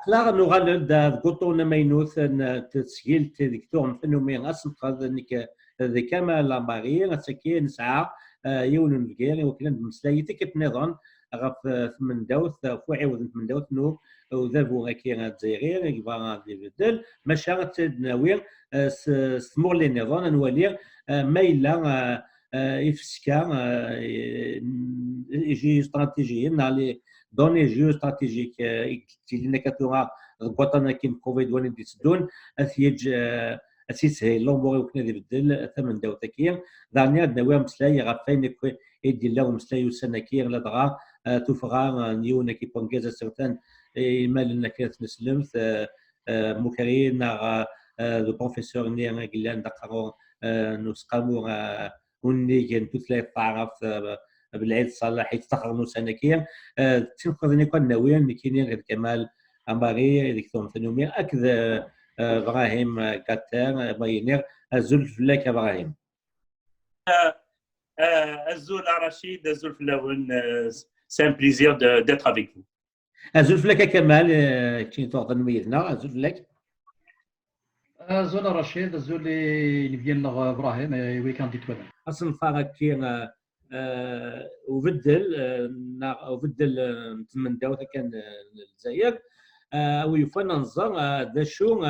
لا نغال دا قطونا مينوث تسجيل دكتور فنومي أصلا قادنك ذي كما لامباري غتسكي نسعى يون نفكير وكلان بمسلايتي كيف نظن غف من دوث فوعي من دوث نو وذابو غاكي غاتزيغير يبغى غادي يبدل ماشا غتناوي سمور لي نظن نولي مايلا يفسكا يجي استراتيجيين نالي دوني جيو استراتيجيك تيلينا كاتوغا غوطانا كيم كوفيد وين ديسدون اثيج اسيسهي لومبوري وكنا يبدل ثمن دوتاكير دانيا دناوي مسلاي غافين يدي لهم مسلاي وسناكير لا دغا توفغا نيونا كي بونكيزا سرتان مالنا كانت نسلمت مكرين لو بروفيسور ني قلان دقرو نسقامو ونيجن توتلاي تعرف بالعيد صالح يتخرجوا سنكير تنقذني كنا ناويين كاينين غير كمال امباري ديكتور ثانومي اكد ابراهيم كاتر باينير الزول فلاك ابراهيم الزول رشيد الزول فلاون سي ان بليزير d'être avec vous الزول فلاك كمال كي تعطي نميتنا الزول فلاك الزول رشيد الزول اللي نبين له ابراهيم وي كان ديت ولا اصلا فارق كي وبدل من داوته كان الجزائر ويفن نظر ذا شو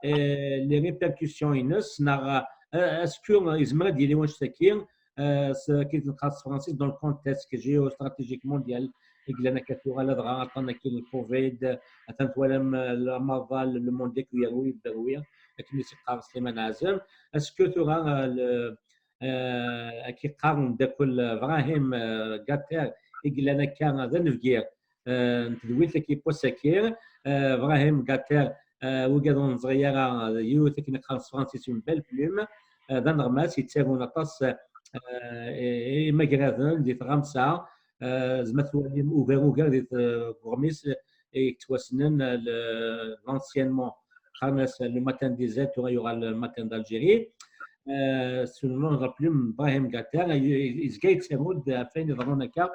لي ريبيركسيون ينس نا اسكو يزمر ديالي واش تاكين كي الخاص فرنسي دون الكونتكست جيو استراتيجيكمون ديال إقلانا كاتوغا لا دغا عطانا كاين الكوفيد عطات ولم المافال لو مونديك ويروي بدرويه لكن سيقار سليمان عازم اسكو توغا كي قارن داكل ابراهيم كاتر إقلانا كان هذا نفكير ندويت كي بوساكير ابراهيم كاتر وكادون صغيره يوث كي خاص فرنسي من بال بلوم هذا نغماس يتساوون طاس ماكراذن ديت غمسه زعما ولي اوغار ديت غميس يتوسنن لانسيانمون خامس لو ماتان دي زيت وغيوغا الماتان دالجيري سولون رابلوم ابراهيم كاتر يزكايت سامود فين يظنون هكا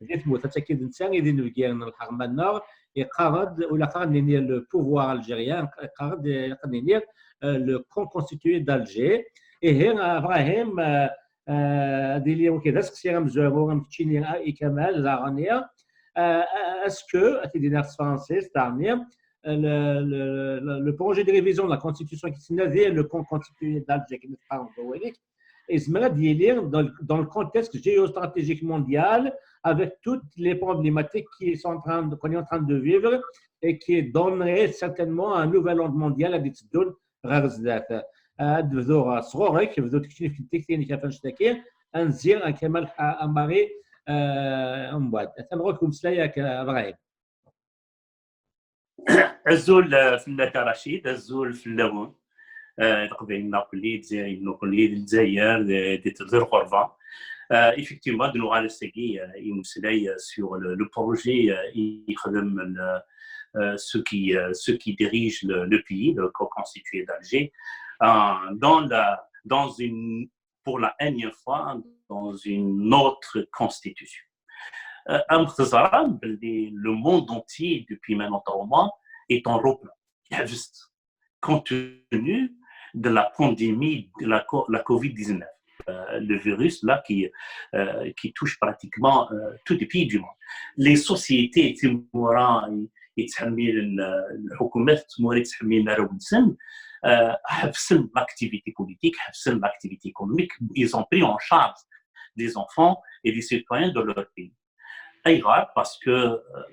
ديت موت تاكيد انسان يدير نفكير الحرمانه يقارد ولا قارد نير لو بوفوار الجيريان قارد يقارد لو كون كونستيتوي دالجي هي ابراهيم ديلي وكذا سقسي مزورو متشيني اي كمال زاغنيا اسكو اتيدينا فرانسيس تاعني le projet de révision de la constitution qui s'inavait le compte constitué d'Alger qui n'est pas encore dans le contexte géostratégique mondial avec toutes les problématiques qu'on est en train de vivre et qui donnerait certainement un nouvel ordre mondial à des zones rares. بدو صغورك بدو تكتشف التكتين كيفاش تاكي انزير كمال امباري من بعد تنغوكم سلاياك ابراهيم الزول فلاك رشيد الزول فلاون تقبل نابولي الجزائر ديت ذي الغربه effectivement de nous rester يمسلاي sur le projet يخدم ceux qui dirigent le pays le co-constitué d'Alger pour la énième fois dans une autre constitution. Le monde entier, depuis maintenant 3 mois, est en repos. Juste compte tenu de la pandémie de la Covid-19, le virus là qui touche pratiquement tous les pays du monde. Les sociétés, حبسن l'activité politique, حبسن l'activité économique, ils ont pris en charge les enfants et les citoyens de leur pays. Aïra, parce que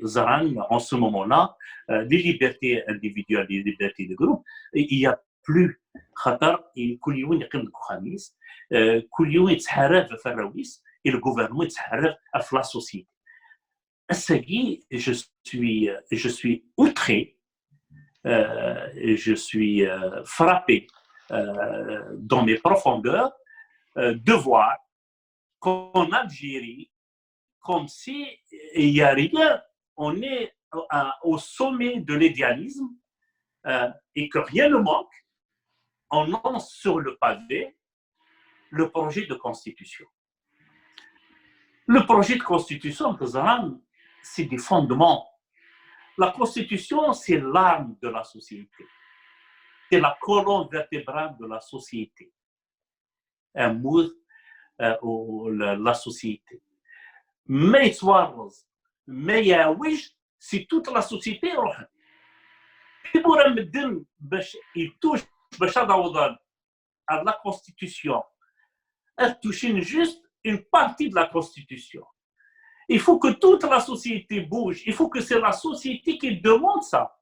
Zaran, en ce moment-là, les libertés individuelles, les libertés de groupe, il n'y a plus خطر كل يوم يقيم الخميس كل يوم يتحارب في الرويس et le gouvernement يتحارب في la société. الساقي je suis outré. Je suis frappé dans mes profondeurs de voir qu'en Algérie, comme si il n'y a rien, on est au sommet de l'idéalisme et que rien ne manque, on lance sur le pavé le projet de constitution. Le projet de constitution, c'est des fondements La Constitution, c'est l'âme de la société. C'est la colonne vertébrale de la société. Un mot, la société. Mais il y a c'est toute la société. Il touche à la Constitution. Elle touche juste une partie de la Constitution. Il faut que toute la société bouge. Il faut que c'est la société qui demande ça.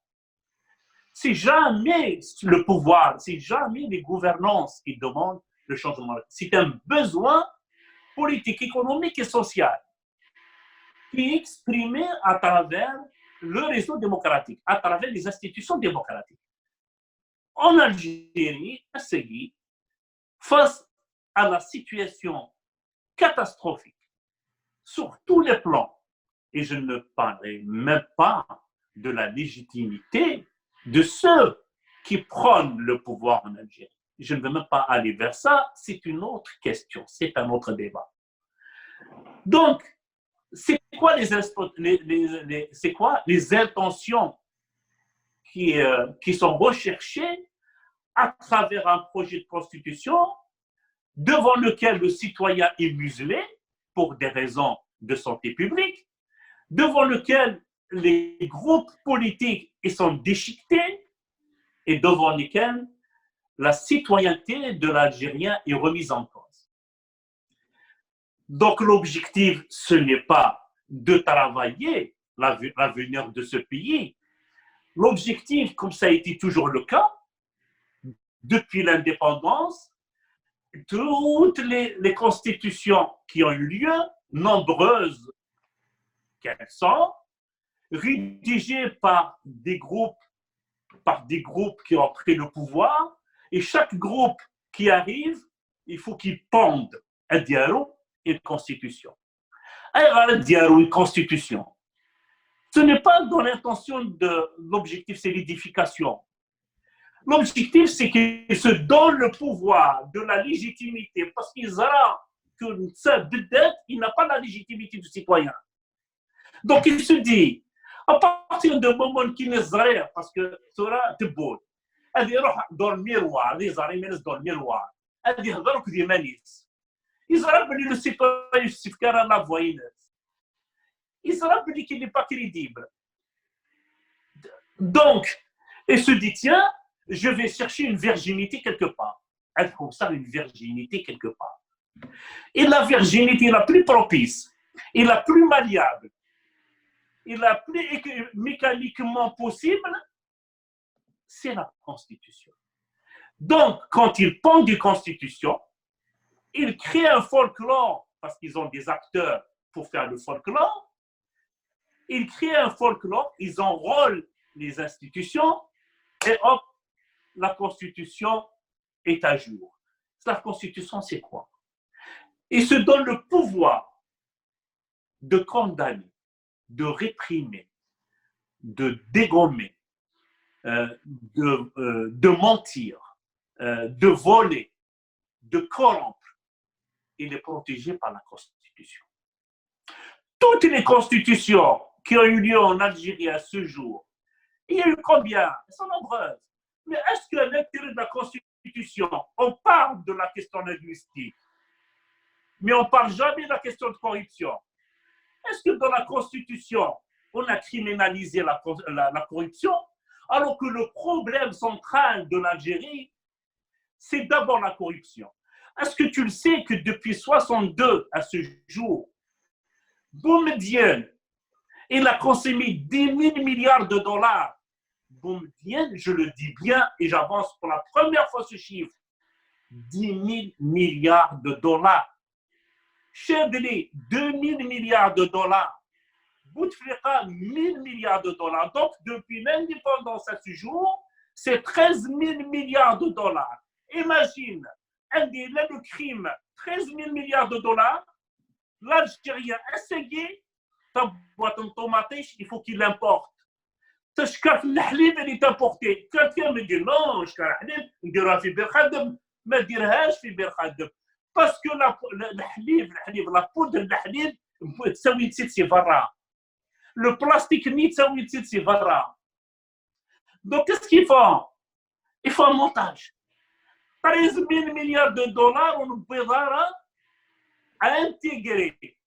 C'est jamais le pouvoir, c'est jamais les gouvernances qui demandent le changement. C'est un besoin politique, économique et social qui est exprimé à travers le réseau démocratique, à travers les institutions démocratiques. En Algérie, face à la situation catastrophique sur tous les plans, et je ne parlerai même pas de la légitimité de ceux qui prennent le pouvoir en Algérie. Je ne veux même pas aller vers ça, c'est une autre question, c'est un autre débat. Donc, c'est quoi les intentions qui sont recherchées à travers un projet de constitution devant lequel le citoyen est muselé pour des raisons de santé publique, devant lequel les groupes politiques sont déchiquetés et devant lesquels la citoyenneté de l'Algérien est remise en cause. Donc l'objectif, ce n'est pas de travailler l'avenir de ce pays. L'objectif, comme ça a été toujours le cas, depuis l'indépendance, toutes les constitutions qui ont eu lieu, nombreuses qu'elles sont, rédigées par des groupes qui ont pris le pouvoir, et chaque groupe qui arrive, il faut qu'il pende un dialogue et une constitution. Alors, un dialogue et une constitution, ce n'est pas dans l'intention de l'objectif, c'est l'édification. L'objectif, c'est qu'ils se donnent le pouvoir de la légitimité, parce qu'ils auront que ça, peut-être, il n'a pas la légitimité du citoyen. Donc, il se dit, à partir du moment qu'il est zahir, parce que sera teboul, elle dit dans le miroir, les zahir dans le miroir, elle dit que des manis. Ils rappellent le citoyen justifier la voyance. Ils rappellent qu'il n'est pas crédible. Donc, il se dit, tiens, je vais chercher une virginité quelque part. Être comme ça, une virginité quelque part. Et la virginité la plus propice, et la plus malléable, et la plus mécaniquement possible, c'est la Constitution. Donc, quand ils pensent des constitutions, ils créent un folklore, parce qu'ils ont des acteurs pour faire le folklore. Ils créent un folklore, ils enrôlent les institutions, et hop, la Constitution est à jour. La Constitution, c'est quoi? Ils se donnent le pouvoir de condamner, de réprimer, de dégommer, de mentir, de voler, de corrompre. Il est protégé par la Constitution. Toutes les constitutions qui ont eu lieu en Algérie à ce jour, il y a eu combien? Elles sont nombreuses. Mais est-ce qu'à l'intérieur de la Constitution, on parle de la question linguistique, mais on ne parle jamais de la question de corruption? Est-ce que dans la Constitution, on a criminalisé la corruption, alors que le problème central de l'Algérie, c'est d'abord la corruption? Est-ce que tu le sais que depuis 62 à ce jour, Boumediene, il a consommé 10 000 milliards de dollars. Boumediene, je le dis bien et j'avance pour la première fois ce chiffre, 10 000 milliards de dollars. Chebeli, 2 000 milliards de dollars. Bouteflika, 1 000 milliards de dollars. Donc, depuis l'indépendance à ce jour, c'est 13 000 milliards de dollars. Imagine, le crime, 13 000 milliards de dollars, l'Algérien essayé, ta boîte de tomates, il faut qu'il l'importe. تشكر الحليب اللي تامبورتي كان me dit non شكر الحليب نديرها في بير خدم ما ديرهاش في بير خدم باسكو الحليب لا بودر الحليب تساوي 6 برا Le plastique, c'est vrai. Donc, qu'est-ce qu'ils font? Il faut un montage. 13 000 milliards de dollars, on peut intégrer.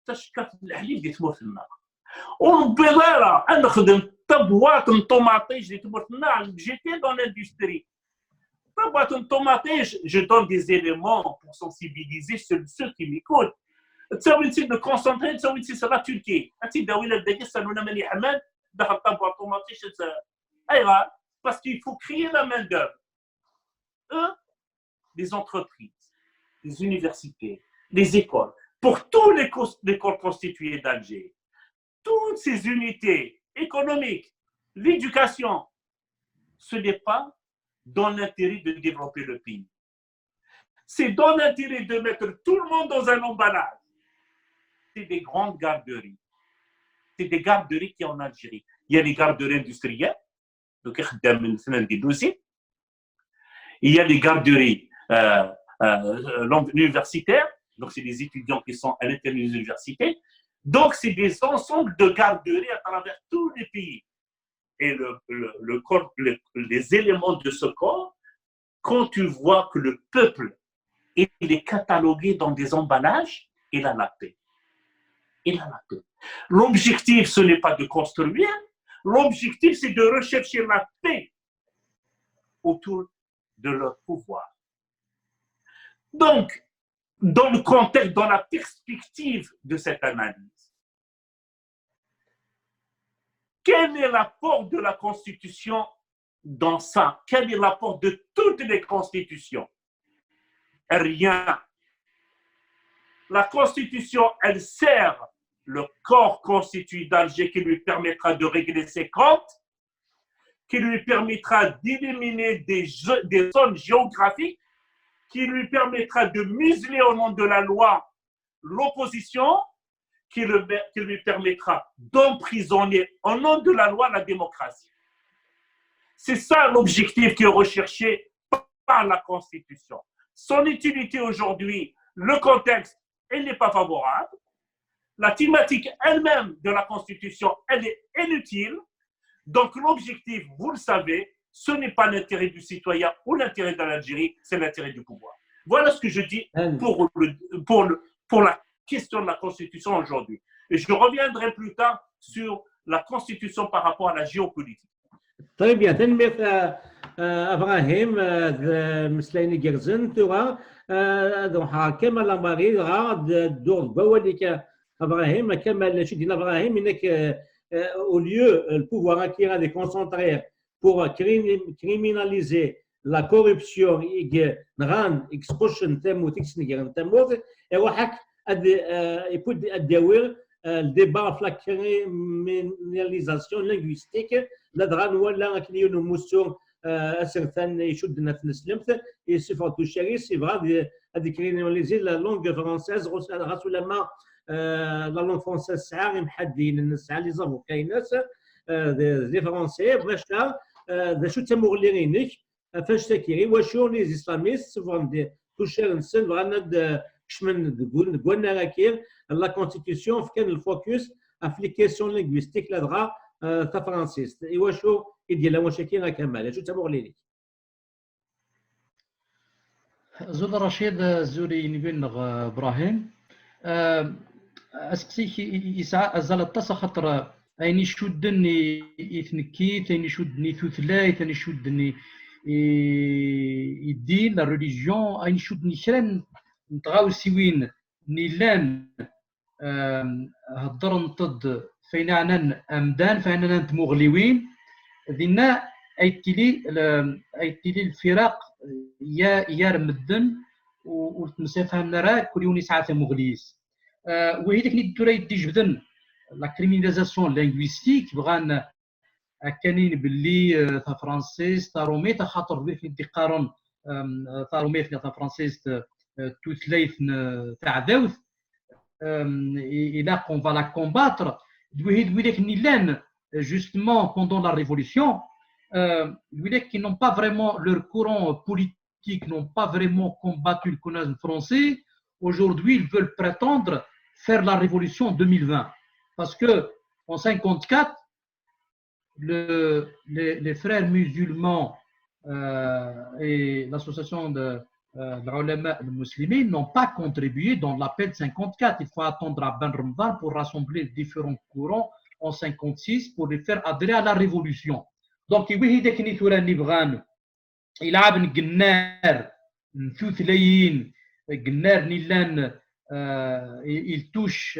تشكف الحليب اللي تمر في النار والبضاره نخدم طبوات طوماطيش اللي تمر في النار جيتي دون لاندستري طبوات طوماطيش je donne des éléments pour sensibiliser ceux qui m'écoutent تساوي نسيت نكونسونطري تساوي نسيت لا تركي انت داوي الدقيق سالونا مليح حماد دخل طبوات طوماطيش ايوا parce qu'il faut créer la main d'œuvre eux les entreprises les universités les écoles pour tous les écoles constituées d'Alger, toutes ces unités économiques, l'éducation, ce n'est pas dans l'intérêt de développer le pays. C'est dans l'intérêt de mettre tout le monde dans un emballage. C'est des grandes garderies. C'est des garderies qui sont en Algérie. Il y a les garderies industrielles, donc il y a les garderies universitaires, donc c'est des étudiants qui sont à l'intérieur des universités. Donc c'est des ensembles de garderies à travers tous les pays. Et les éléments de ce corps, quand tu vois que le peuple il est catalogué dans des emballages, il a la paix. Il a la paix. L'objectif, ce n'est pas de construire, l'objectif, c'est de rechercher la paix autour de leur pouvoir. Donc, dans le contexte, dans la perspective de cette analyse, quel est l'apport de la Constitution dans ça? Quel est l'apport de toutes les constitutions? Rien. La Constitution, elle sert le corps constitué d'Alger qui lui permettra de régler ses comptes, qui lui permettra d'éliminer des zones géographiques, qui lui permettra de museler au nom de la loi l'opposition, qui lui permettra d'emprisonner au nom de la loi la démocratie. C'est ça l'objectif qui est recherché par la Constitution. Son utilité aujourd'hui, le contexte, elle n'est pas favorable. La thématique elle-même de la Constitution, elle est inutile. Donc l'objectif, vous le savez, ce n'est pas l'intérêt du citoyen ou l'intérêt de l'Algérie, c'est l'intérêt du pouvoir. Voilà ce que je dis pour la question de la Constitution aujourd'hui. Et je reviendrai plus tard sur la Constitution par rapport à la géopolitique. Très bien. تنمية إبراهيم مسليني جرزن توا دون حاكم لامباري غاد دور بوليك إبراهيم كما شدينا إبراهيم إنك au lieu le pouvoir acquis des concentrés pour criminaliser la corruption et rendre expulsion تمو تكسنير تمو وحك يبود الدوير الديبا في لا كريميناليزاسيون لينغويستيك لا دران ولا كليون موسون اسرتان يشدنا في نسلمت يصفات الشري سي فغا هذيك كريميناليزي لا لونغ فرونسيز غاسو لما لا لونغ فرونسيز ساعه محدين الناس لي زافو كايناس دي فرونسي باش ذا شو تمغلينيك فاش تاكيري واشو لي اسلاميست فون توشير نسن فغا كشمن قلنا راكير لا كونستيتيسيون كان الفوكس ابليكاسيون لينغويستيك لا دغا تا فرانسيست ايوا شو يدير لا مشاكل كمال شو تمغلينيك زود رشيد زوري نبين ابراهيم اسقسيك يسعى ازال تصا خاطر اين يشدني يثنكيت اين يشدني ثلاث اين يشدني الدين لا ريليجيون اين يشدني شرن نتغاوسيوين نيلان هضر نطد فين عنان امدان فين عنان مغليوين ذينا ايتيلي الفراق يا رمدن والمسافه نرا كل يوم ساعه مغليس وهي ديك ندوري ديجبدن لا كريميناليزاسيون لينغويستيك بغان كانين باللي تا فرانسيس تا رومي تا خاطر في دي قارن تا رومي تا فرانسيس توثليث تاع داوث الى qu'on va la combattre دوي لك نيلان justement pendant la révolution qui n'ont pas vraiment leur courant politique n'ont pas vraiment combattu le colonialisme français aujourd'hui ils veulent prétendre faire la révolution en 2020 parce que en 54, les frères musulmans et l'association de l'ulama musulmans n'ont pas contribué dans l'appel 54. Il faut attendre à Ben Ramadan pour rassembler différents courants en 56 pour les faire adhérer à la révolution. Donc, oui, dès que nous يلعب الجنار نثوثليين الجنار نيلان il touche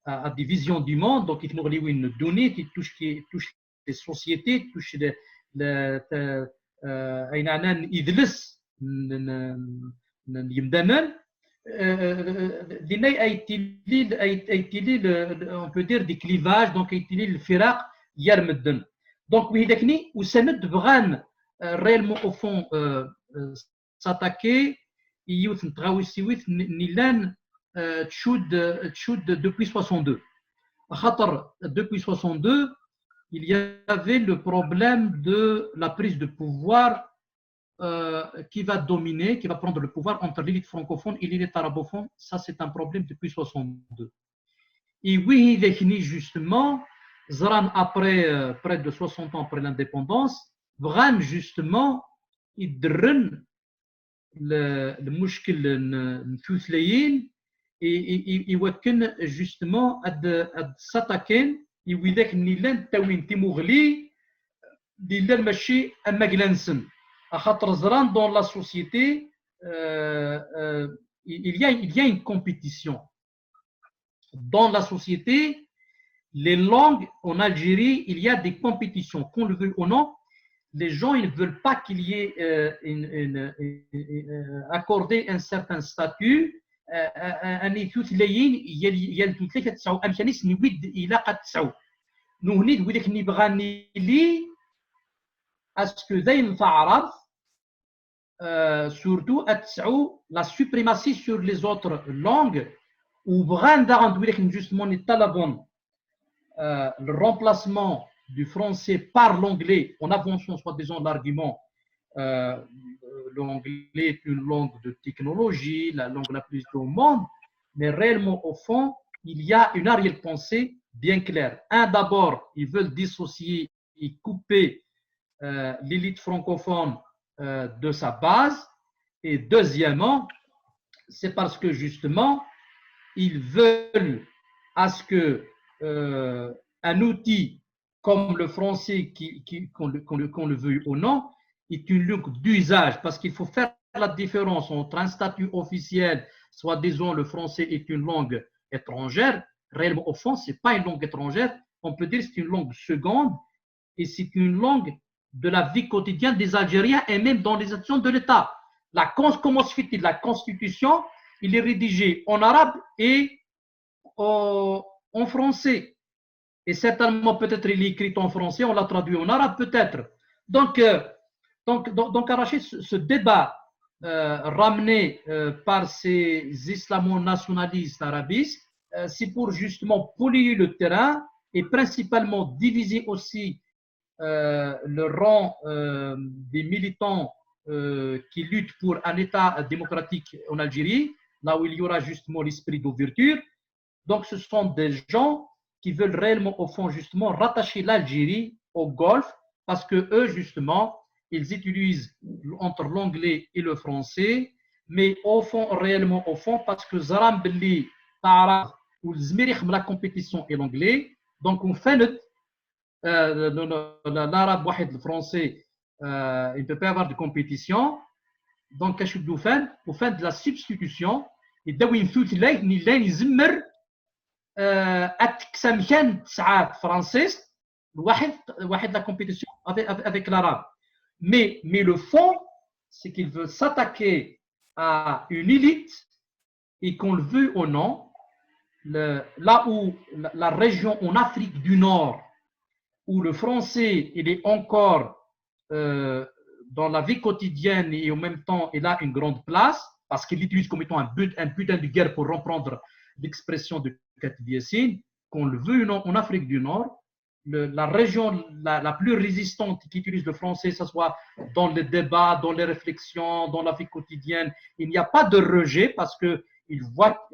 à des visions du monde, donc il nous une donnée qui touche les sociétés, touche أين يدلس يمدمن دينا ايتيلي on peut dire des clivages, donc ايتيلي الفرق يرمدن. donc oui داكني وسند بغان réellement au fond s'attaquer يوث نتغاوي سيويث نيلان تشود depuis 62 خاطر depuis 62 il y avait le problème de la prise de pouvoir qui va dominer, qui va prendre le pouvoir entre l'élite francophone et l'élite arabophone. Ça, c'est un problème depuis 62. Et oui, justement, Zran, après près de 60 ans après l'indépendance, Vran, justement, il drenne le mouchkil nfusleyin et il wakken justement à s'attaquer. Et oui, nilan tawin timougli, nilan machi amaglansen. Dans la société, il y a une compétition. Dans la société, les langues en Algérie, il y a des compétitions. Qu'on le veuille ou non, les gens ils ne veulent pas qu'il y ait accordé un certain statut. Un étude laïne, il y a tout les fait amchanis ni wid il a qatsaou. Nous nid widek ni bghani li à ce que daim ta'arab surtout la suprématie sur les autres langues ou justement le remplacement du français par l'anglais en avançant soi-disant l'argument l'anglais est une langue de technologie, la langue la plus au monde, mais réellement au fond il y a une arrière-pensée bien claire. D'abord ils veulent dissocier et couper l'élite francophone de sa base, et deuxièmement c'est parce que justement ils veulent à ce que un outil comme le français qu'on le veuille ou non est une langue d'usage, parce qu'il faut faire la différence entre un statut officiel soit disons le français est une langue étrangère, réellement au fond c'est pas une langue étrangère, on peut dire c'est une langue seconde et c'est une langue de la vie quotidienne des Algériens et même dans les actions de l'État. Comment se fait-il? La Constitution, il est rédigé en arabe et en français. Et certainement, peut-être, il est écrit en français, on l'a traduit en arabe, peut-être. Donc arracher ce débat ramené par ces islamo-nationalistes arabistes, c'est pour justement polluer le terrain et principalement diviser aussi le rang des militants qui luttent pour un État démocratique en Algérie, là où il y aura justement l'esprit d'ouverture. Donc ce sont des gens qui veulent réellement au fond justement rattacher l'Algérie au Golfe, parce que eux justement ils utilisent entre l'anglais et le français, mais au fond réellement au fond parce que Zaram Belli Ta'arab ou la compétition est l'anglais, donc on fait l'arabe le français il ne peut pas y avoir de compétition, donc on fait de la substitution et داوي نثوث لاي نيلان يزمر أتكسم كان تسعة français واحد la compétition avec l'arabe, mais le fond c'est qu'il veut s'attaquer à une élite et qu'on le veut ou non, là où la région en Afrique du Nord où le français il est encore dans la vie quotidienne et en même temps il a une grande place parce qu'il l'utilise comme étant un putain de guerre pour reprendre l'expression de Khatib Yassine, qu'on le veut ou non en Afrique du Nord, la région la plus résistante qui utilise le français, que ce soit dans les débats, dans les réflexions, dans la vie quotidienne, il n'y a pas de rejet parce qu'il voit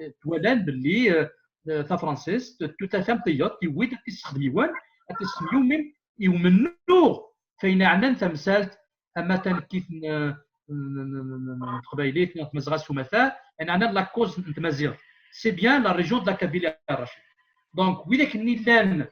تا فرانسيس تفهم طيوت يويد تستخدم يوان تستخدم يومين يومنو فين عندنا تمثالت اما كيف قبايليت نتمزغاس ومثا ان عندنا لا كوز نتمازيغ سي بيان لا ريجون دو لا كابيلي الرشيد دونك ويلك نيلان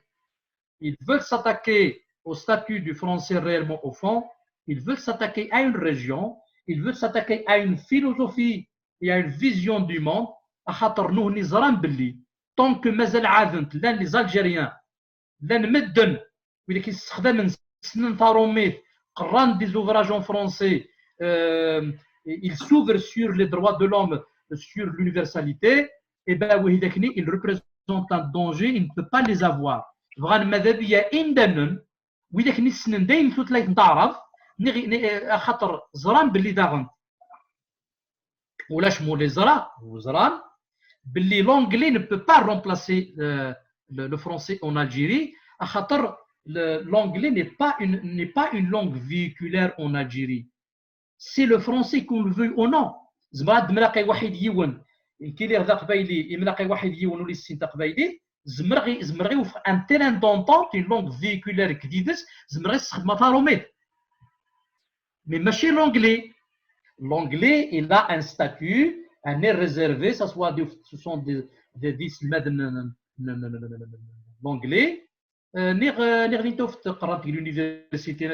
ils veulent s'attaquer au statut du français réellement au fond, ils veulent s'attaquer à une région, ils veulent s'attaquer à une philosophie et à une vision du monde. خاطر نو نزران باللي طونك مازال عاذنت لا لي زالجيريان لا نمدن ولا كيستخدم سنن تاروميت قران دي زوفراج en français il s'ouvre sur les droits de l'homme sur l'universalité et ben وهذاكني il représente un danger il ne peut pas les avoir بغا ماذا بيا اندنن وذاكني السنن دايما تلاقي نتعرف خاطر زران باللي داغن ولا شمو لي زران باللي l'anglais ne peut pas remplacer le français en Algérie خاطر l'anglais n'est pas une langue véhiculaire en Algérie c'est le français qu'on le veut ou non زمراد ملاقي واحد يون كي اللي غدا قبايلي ملاقي واحد يون ولا السين قبايلي زمرغي وفي ان تيران دونطونت اون لونغ فيكولير كديدس زمرغي تستخدم تاروميت مي ماشي l'anglais il a un statut un air réservé ça soit ce sont des l'anglais نيغ نيتو في قرات l'université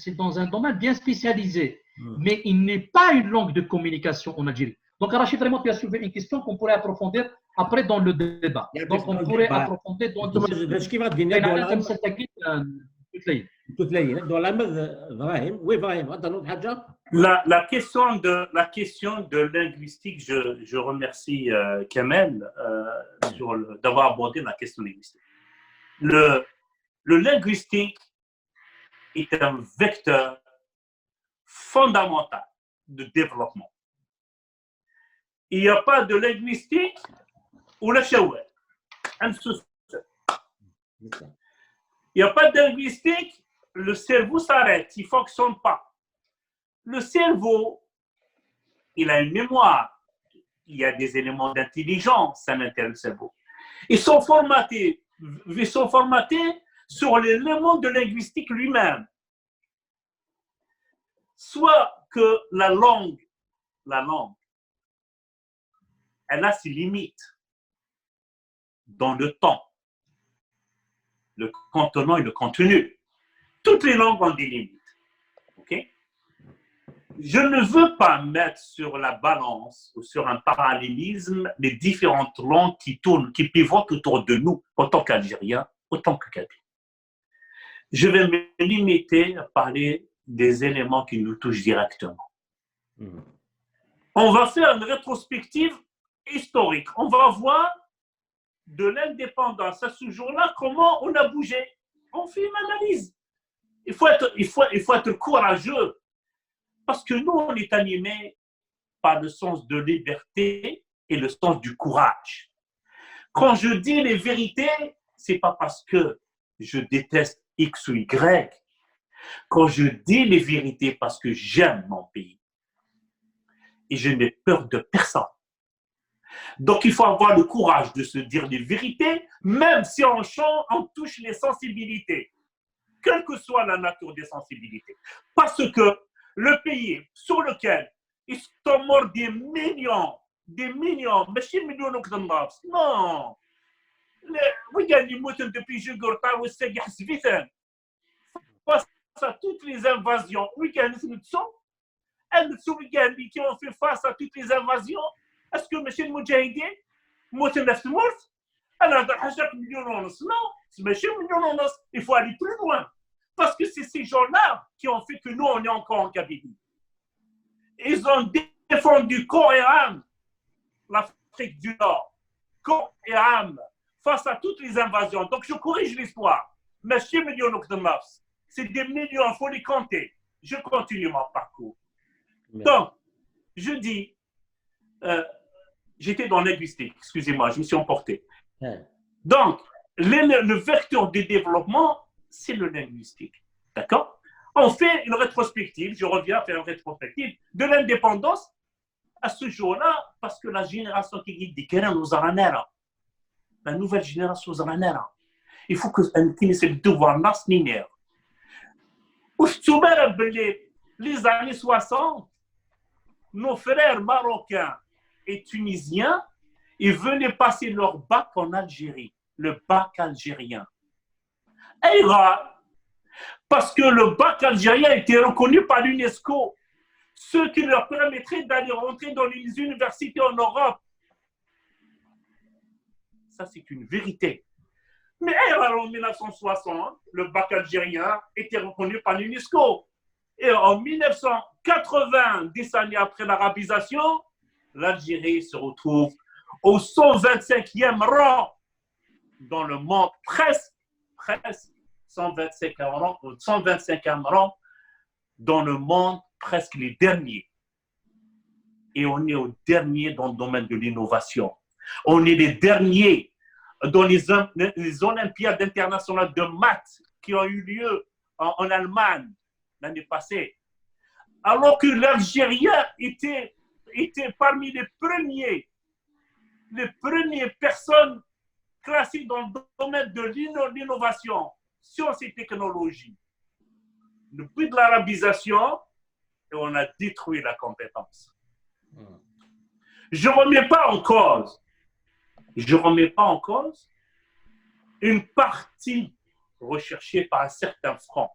c'est dans un domaine bien spécialisé mais il n'est pas une langue de communication en Algérie. Donc Rachid, vraiment tu as soulevé une question qu'on pourrait approfondir après dans le débat. Donc on pourrait approfondir dans باش كيف غادينا dans la Ibrahim oui Ibrahim غادي حاجه la question de linguistique je remercie Kamel d'avoir abordé la question linguistique. Le linguistique est un vecteur fondamental de développement. Il n'y a pas de linguistique ou la shawel. Il n'y a pas de linguistique, le cerveau s'arrête, il ne fonctionne pas. Le cerveau, il a une mémoire, il y a des éléments d'intelligence à l'intérieur du cerveau. Ils sont formatés sur l'élément de linguistique lui-même. Soit que la langue, elle a ses limites dans le temps, le contenant et le contenu. Toutes les langues ont des limites. Okay? Je ne veux pas mettre sur la balance ou sur un parallélisme les différentes langues qui tournent, qui pivotent autour de nous, autant qu'Algériens, autant que Kabyles. Je vais me limiter à parler des éléments qui nous touchent directement. On va faire une rétrospective historique. On va voir de l'indépendance à ce jour-là comment on a bougé. On fait une analyse. Il faut être courageux parce que nous, on est animés par le sens de liberté et le sens du courage. Quand je dis les vérités, c'est pas parce que je déteste X ou Y. Quand je dis les vérités parce que j'aime mon pays et je n'ai peur de personne. Donc il faut avoir le courage de se dire les vérités, même si on touche les sensibilités, quelle que soit la nature des sensibilités. Parce que le pays sur lequel ils sont morts des millions, mais chez millions de morts, non. Oui, il y a des mots depuis Jugurta ou Segahsviten. Face à toutes les invasions, oui, il y a des qui ont fait face à toutes les invasions. Est-ce que M. Moudjahidé, non, il faut aller plus loin. Parce que c'est ces gens-là qui ont fait que nous, on est encore en Kabylie. Ils ont défendu corps et âme l'Afrique du Nord. Corps et âme face à toutes les invasions. Donc, je corrige l'histoire. Mais c'est des millions, il faut les compter. Je continue mon parcours. Donc, je dis, j'étais dans linguistique, excusez-moi, je me suis emporté. Donc, le vecteur de développement, c'est le linguistique. D'accord? On fait une rétrospective, je reviens à faire une rétrospective de l'indépendance à ce jour-là, parce que la génération qui dit des Keren aux Aranera, la nouvelle génération زرانارة. Il faut que نكنس الدوار ناس نينير. واش تسمى باللي les années 60 nos frères marocains et tunisiens ils venaient passer leur bac en Algérie, le bac algérien. Et parce que le bac algérien était reconnu par l'UNESCO, ce qui leur permettrait d'aller rentrer dans les universités en Europe. Ça, c'est une vérité. Mais en 1960, le bac algérien était reconnu par l'UNESCO. Et en 1980, 10 années après l'arabisation, l'Algérie se retrouve au 125e rang dans le monde, presque 125e rang dans le monde, presque les derniers. Et on est au dernier dans le domaine de l'innovation. On est les derniers dans les Olympiades internationales de maths qui ont eu lieu en Allemagne l'année passée. Alors que l'Algérien était parmi les premières personnes classées dans le domaine de l'innovation, sciences et technologies. Depuis de l'arabisation, on a détruit la compétence. Je ne remets pas en cause une partie recherchée par un certain front.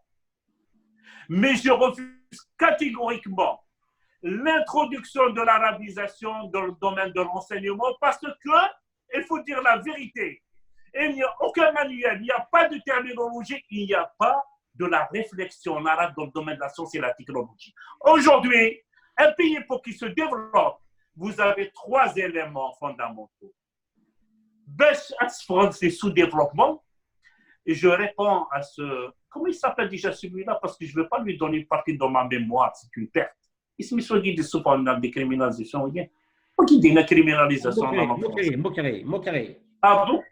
Mais je refuse catégoriquement l'introduction de l'arabisation dans le domaine de l'enseignement parce que, il faut dire la vérité, il n'y a aucun manuel, il n'y a pas de terminologie, il n'y a pas de la réflexion en arabe dans le domaine de la science et la technologie. Aujourd'hui, un pays pour qu'il se développe, vous avez 3 éléments fondamentaux. C'est sous-développement, et je réponds à ce... Comment il s'appelle déjà celui-là? Parce que je ne veux pas lui donner une partie de ma mémoire, c'est une perte. Il se met sur le souvent dans la décriminalisation. Qui dit la criminalisation? Mokri. Ah bon?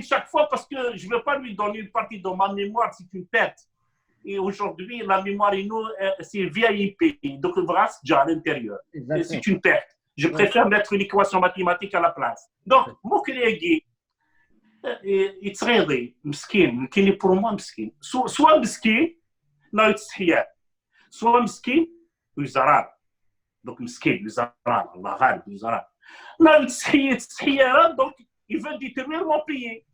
Chaque fois, parce que je ne veux pas lui donner une partie de ma mémoire, c'est une perte. Et aujourd'hui, la mémoire, c'est VIP. Donc, le bras, déjà à l'intérieur. C'est une perte. Je préfère mettre une équation mathématique à la place. Donc, mon collègue, il est مسكين كاين pour moi مسكين soit مسكين لا يتسحيا soit مسكين ويزرار donc مسكين ويزرار الله غالب ويزرار لا يتسحيا donc il veut détruire mon pays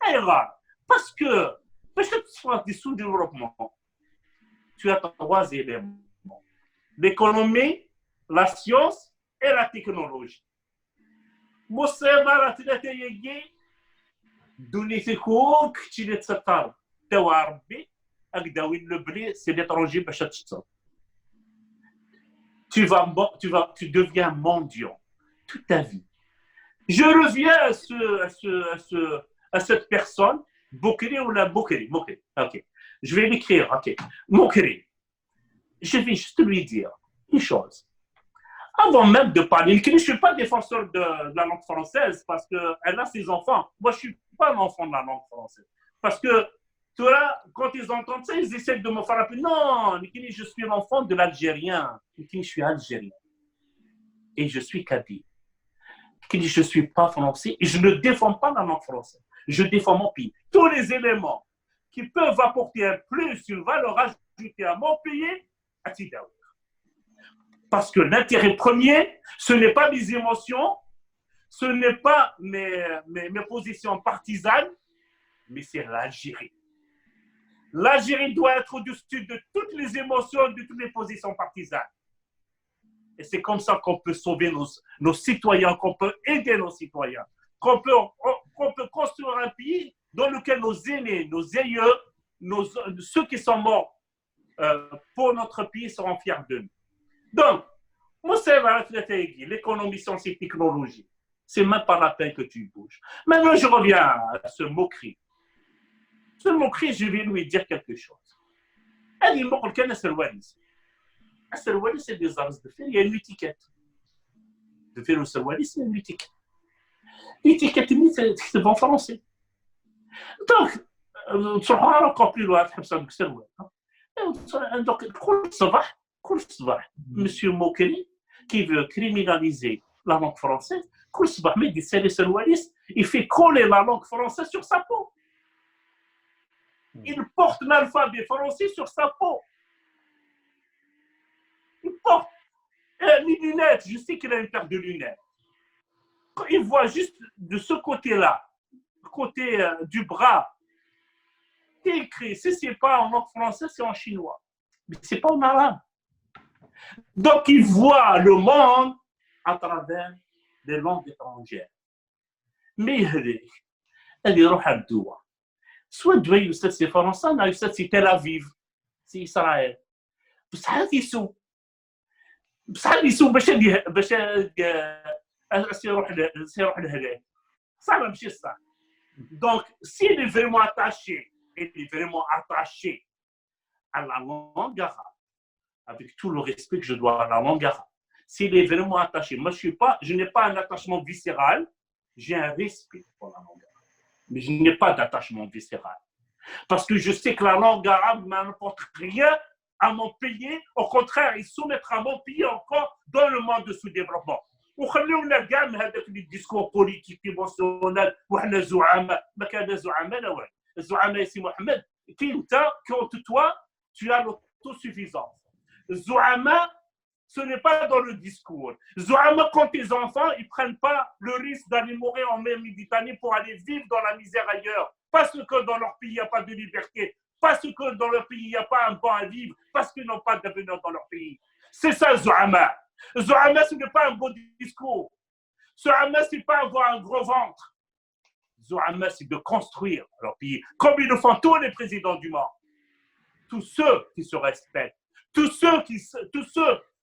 et parce que باش تصفى des sous-développement tu as 3 éléments l'économie la science et la technologie مصيبه ثلاثه دوني في كوك كثير تسطر توا ربي اكداوي لبلي سي l'étranger باش تشتغل tu deviens mendiant toute ta vie. Je reviens à cette personne Boukri ou la Boukri. Ok, je vais l'écrire. Ok, Boukri. Je vais juste lui dire une chose. Avant même de parler, je ne suis pas défenseur de la langue française parce qu'elle a ses enfants. Moi, je ne suis pas un enfant de la langue française. Parce que, tu vois, quand ils entendent ça, ils essaient de me faire appeler. Non, je suis l'enfant de l'Algérien. Je suis algérien. Et je suis kabyle. Je ne suis pas français et je ne défends pas la langue française. Je défends mon pays. Tous les éléments qui peuvent apporter un plus, une valeur ajoutée à mon pays, à Tidaoui. Parce que l'intérêt premier, ce n'est pas mes émotions, ce n'est pas mes positions partisanes, mais c'est l'Algérie. L'Algérie doit être au-dessus de toutes les émotions, de toutes les positions partisanes. Et c'est comme ça qu'on peut sauver nos citoyens, qu'on peut aider nos citoyens, qu'on peut construire un pays dans lequel nos aînés, nos aïeux, ceux qui sont morts pour notre pays seront fiers de nous. Donc, l'économie, sciences et technologie, c'est même pas la peine que tu bouges. Maintenant, je reviens à ce moquerie. Ce moquerie, je vais lui dire quelque chose. Elle dit, c'est des arts de fer, il y a une étiquette. De faire le serwali, c'est une étiquette. L'étiquette, c'est en français. Donc, tu vas encore plus loin, donc, كل صباح Monsieur Mokri, qui veut criminaliser la langue française, il fait coller la langue française sur sa peau. Il porte l'alphabet français sur sa peau. Il porte les lunettes. Je sais qu'il a une paire de lunettes. Quand il voit juste de ce côté-là, côté du bras, c'est écrit. Si ce n'est pas en langue française, c'est en chinois. Mais ce n'est pas en arabe. Donc, il voit le monde à travers des langues étrangères. Mais elle يروح الدواء سواء الدواء يستاذ سي فرنسا ولا يستاذ سي تل أفيف سي إسرائيل بصح يسوق باش يروح لهلاك صعب ماشي صح. Donc, s'il est vraiment attaché, il est vraiment attaché à la langue arabe, avec tout le respect que je dois à la langue arabe. S'il est vraiment attaché, moi je n'ai pas un attachement viscéral, j'ai un respect pour la langue arabe. Mais je n'ai pas d'attachement viscéral. Parce que je sais que la langue arabe n'apporte rien à mon pays. Au contraire, il soumettra mon pays encore dans le monde de sous-développement. وخلونا كاع من هذاك الديسكور بوليتيك ايموسيونيل وحنا زعماء ما كان زعماء لا والو الزعماء سي محمد كي انت كونت توا tu as l'autosuffisance. Zouama, ce n'est pas dans le discours. Zouama, quand tes enfants, ils ne prennent pas le risque d'aller mourir en mer Méditerranée pour aller vivre dans la misère ailleurs. Parce que dans leur pays, il n'y a pas de liberté. Parce que dans leur pays, il n'y a pas un banc à vivre. Parce qu'ils n'ont pas d'avenir dans leur pays. C'est ça, Zouama. Zouama, ce n'est pas un beau discours. Zouama, ce n'est pas avoir un gros ventre. Zouama, c'est de construire leur pays. Comme ils le font tous les présidents du monde. Tous ceux qui se respectent. Tous ceux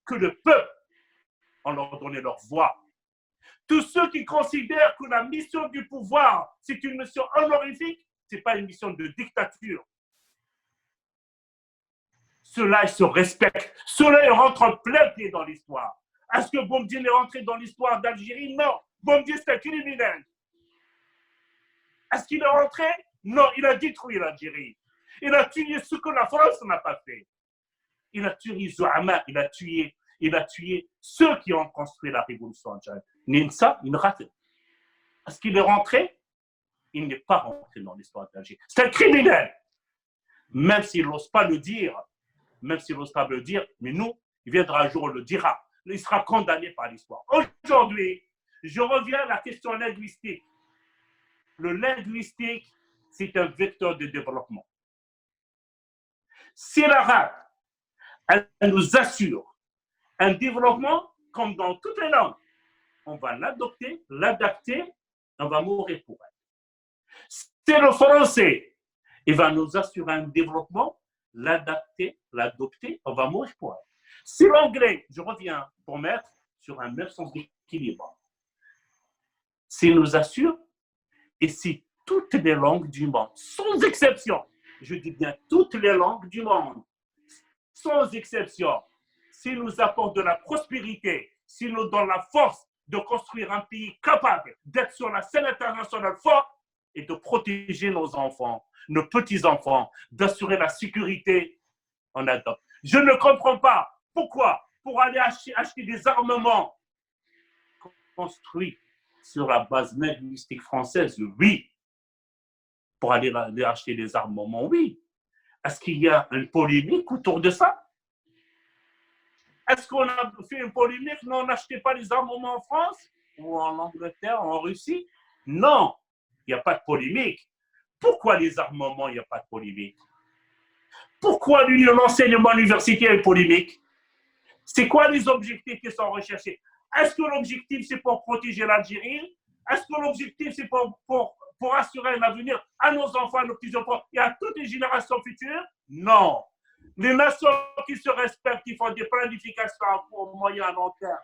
que le peuple, on leur donné leur voix. Tous ceux qui considèrent que la mission du pouvoir, c'est une mission honorifique, ce n'est pas une mission de dictature. Ceux-là, ils se respectent. Ceux-là, ils rentrent en plein pied dans l'histoire. Est-ce que Boumediene est rentré dans l'histoire d'Algérie? Non. Boumediene, c'est un criminel. Est-ce qu'il est rentré? Non, il a détruit l'Algérie. Il a tué ce que la France n'a pas fait. Il a tué Zouama, il a tué ceux qui ont construit la révolution algérienne. Nimsa, il rate. Est-ce qu'il est rentré? Il n'est pas rentré dans l'histoire d'Algérie. C'est un criminel. Même s'il n'ose pas le dire, mais nous, il viendra un jour, on le dira. Il sera condamné par l'histoire. Aujourd'hui, je reviens à la question linguistique. Le linguistique, c'est un vecteur de développement. Si l'arabe, elle nous assure un développement comme dans toutes les langues, on va l'adopter, l'adapter, on va mourir pour elle. Si le français, il va nous assurer un développement, l'adapter, l'adopter, on va mourir pour elle. Si l'anglais, je reviens pour mettre sur un même sens d'équilibre, s'il nous assure, et si toutes les langues du monde, sans exception, je dis bien toutes les langues du monde, sans exception, s'ils nous apportent de la prospérité, s'ils nous donnent la force de construire un pays capable d'être sur la scène internationale fort et de protéger nos enfants, nos petits-enfants, d'assurer la sécurité, on adopte. Je ne comprends pas pourquoi, pour aller acheter des armements construits sur la base linguistique française, oui. Pour aller acheter des armements, oui. Est-ce qu'il y a une polémique autour de ça? Est-ce qu'on a fait une polémique? Non, on n'achetait pas les armements en France ou en Angleterre, en Russie? Non, il n'y a pas de polémique. Pourquoi les armements, il n'y a pas de polémique? Pourquoi l'enseignement universitaire est polémique? C'est quoi les objectifs qui sont recherchés? Est-ce que l'objectif, c'est pour protéger l'Algérie? Est-ce que l'objectif, c'est pour assurer un avenir à nos enfants, à nos petits-enfants et à toutes les générations futures? Non. Les nations qui se respectent, qui font des planifications au moyen et à long terme.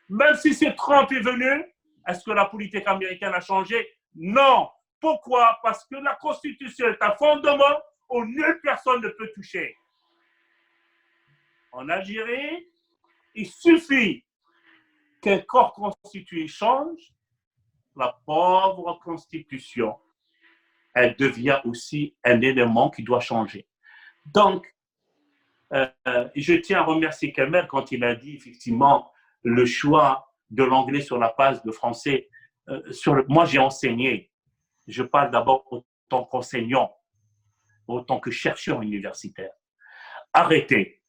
Même si c'est Trump est venu, est-ce que la politique américaine a changé? Non. Pourquoi? Parce que la Constitution est un fondement où nulle personne ne peut toucher. En Algérie, il suffit qu'un corps constitué change, la pauvre constitution, elle devient aussi un élément qui doit changer. Donc, je tiens à remercier Kamel quand il a dit effectivement le choix de l'anglais sur la base de français. Moi, j'ai enseigné. Je parle d'abord en tant qu'enseignant, en tant que chercheur universitaire. Arrêtez.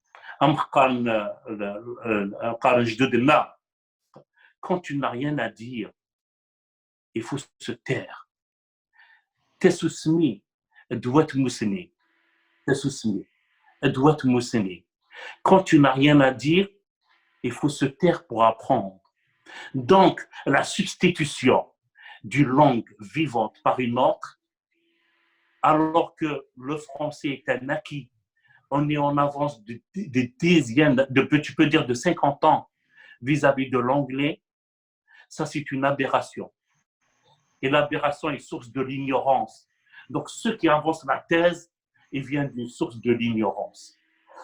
Quand tu n'as rien à dire, il faut se taire. Tessusmi, doit moussener. Tessusmi, doit moussener. Quand tu n'as rien à dire, il faut se taire pour apprendre. Donc, la substitution d'une langue vivante par une autre, alors que le français est un acquis, on est en avance de dizaines, tu peux dire de 50 ans vis-à-vis de l'anglais, ça c'est une aberration. Et l'aberration est source de l'ignorance. Donc, ceux qui avancent la thèse, ils viennent d'une source de l'ignorance.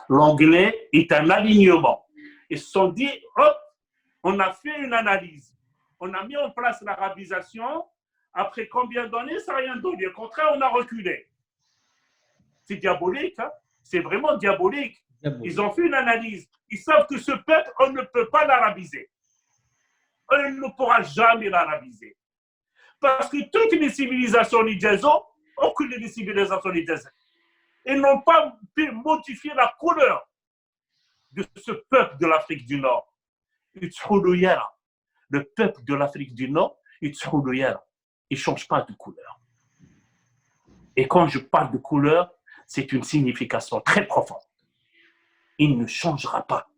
L'anglais est un alignement. Ils se sont dit, hop, on a fait une analyse. On a mis en place l'arabisation. Après combien d'années, ça n'a rien donné. Au contraire, on a reculé. C'est diabolique, hein? C'est vraiment diabolique. Ils ont fait une analyse. Ils savent que ce peuple, on ne peut pas l'arabiser. On ne pourra jamais l'arabiser. Parce que toutes les civilisations nidjazo, aucune des civilisations nidjazo, ils n'ont pas pu modifier la couleur de ce peuple de l'Afrique du Nord. Le peuple de l'Afrique du Nord, il ne change pas de couleur. Et quand je parle de couleur, c'est une signification très profonde. Il ne changera pas.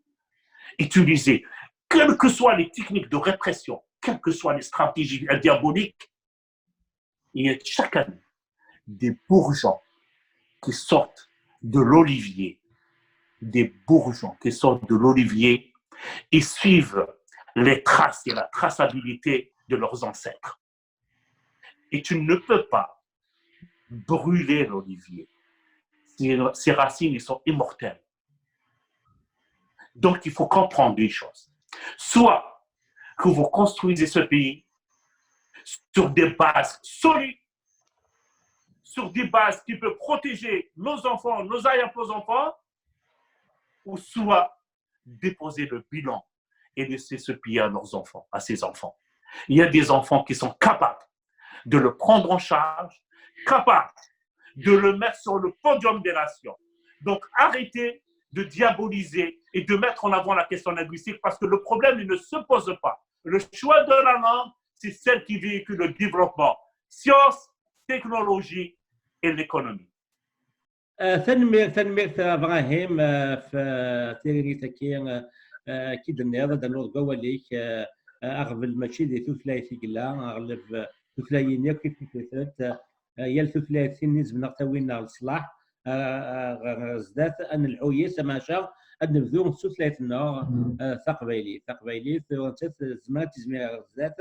Utilisez, quelles que soient les techniques de répression, quelles que soient les stratégies diaboliques, il y a chaque année des bourgeons qui sortent de l'olivier. Des bourgeons qui sortent de l'olivier et suivent les traces et la traçabilité de leurs ancêtres. Et tu ne peux pas brûler l'olivier. Ses racines, ils sont immortelles. Donc, il faut comprendre une chose. Soit que vous construisez ce pays sur des bases solides, sur des bases qui peuvent protéger nos enfants, nos arrière-enfants, ou soit déposer le bilan et laisser ce pays à leurs enfants, à ses enfants. Il y a des enfants qui sont capables de le prendre en charge, capables de le mettre sur le podium des nations. Donc, arrêtez de diaboliser et de mettre en avant la question linguistique parce que le problème il ne se pose pas. Le choix de la langue, c'est celle qui véhicule le développement. Science, technologie et l'économie. تنمير ابراهيم في تيريتا كي درنا هذا النور قواليك اغلب ماشي دي ثلاثي كلا اغلب ثلاثيين كيف ثلاث يا الثلاثي نسبه نغتوينا الصلاح زدات ان العويس ماشا ان نبذو ثلاثنا ثقبيلي زمان تزمير زدات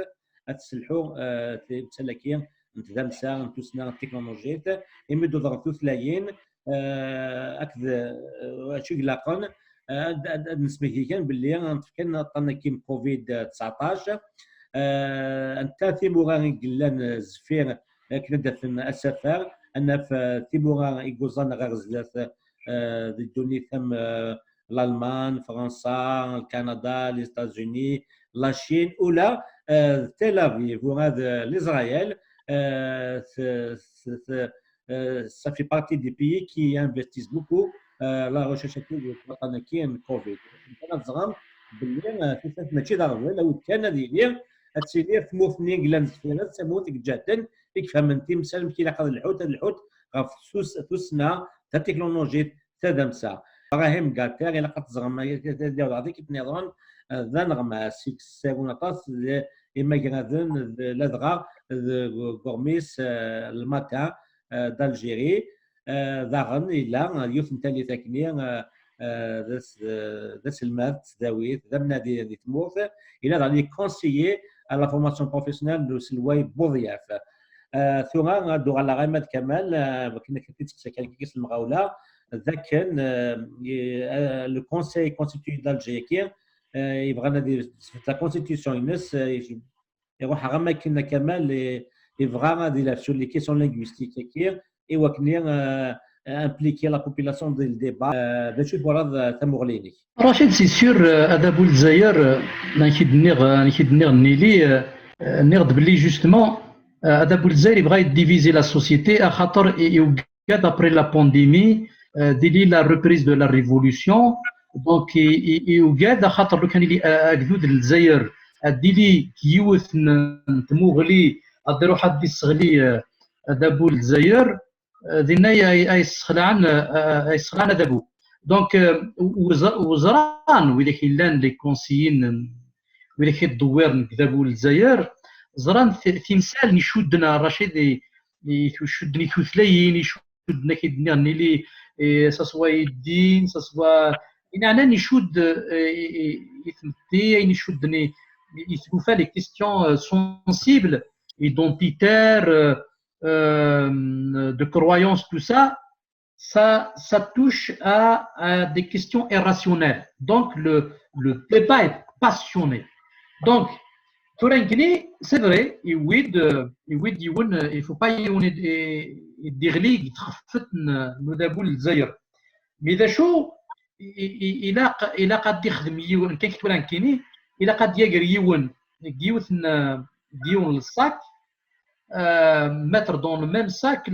تسلحوا تسلكين نتدمسا نتوسنا التكنولوجيات يمدوا ضغطوا ثلاثيين اكد شي قلاقن نسميه كان باللي كان طنا كيم كوفيد 19 انت ثيموغا قلان زفير كندا في السفر ان في ثيموغا يقوزان غزلات الدنيا ثم الالمان فرنسا كندا لي ستازوني لاشين ولا تل افيف وهذا الاسرائيل ça fait partie des pays qui investissent beaucoup la recherche de Covid. أنا زعما باللي في ماشي ضروري لو كان ديالي تسير في موثني كلان فينا تموت جدا يفهم انت مسالم كي لاقى الحوت غف سوسنا تا تكنولوجي تا دمسا ابراهيم قالتها الا قد زعما ديال هذيك النظام ذا نغما 6 سيكون طاس اما كنادن لا دغا غورميس الماتان d'Algérie ضاغن الى يوث نتالي ثاكني ذا سلمات داويت ذا منادي دي تموت الى غادي كونسيي لا فورماسيون بروفيسيونيل دو سلواي بوضياف ثم غادو على غيمات كمال كنا كنتسكسا كان كيس المغاوله ذاك كان لو كونساي كونستيتيو دالجيري يبغى دي لا كونستيتيوسيون ينس يروح غما كنا كمال يبغى غادي لا سور لي كيسيون لينغويستيك كي ايوا كني impliquer la population dans le débat باش يبرز تمغليني رشيد سي سور هذا بول الجزائر نكيد نيلي نغد بلي جوستمون هذا بول الجزائر يبغى يديفيزي لا سوسيتي خاطر يوجد ابري لا بانديمي ديلي لا ريبريز دو لا ريفولوسيون دونك يوجد خاطر لو كان اللي اكدود الجزائر ديلي كيوث تموغلي اديرو حد يستغلي هذا بول الجزائر دينا يسخلعن دابو دونك وزران ولا كيلان لي كونسيين ولا كيدوير دابو الجزائر زران تمثال يشدنا رشيد يشدني ثلاثين يشدنا كيدني لي ساسوا الدين ساسوا يعني يشد يثمتي يشدني يثوفا لي كيستيون سونسيبل identitaires de croyances, tout ça, ça touche à des questions irrationnelles. Donc, le débat est passionné. Donc, c'est vrai, il ne faut pas y dire qu'il faut mais d'ailleurs, il a قد يخدم يون كي كتولان كيني إلا قد يقر يون ديون الصاك mettre dans le même sac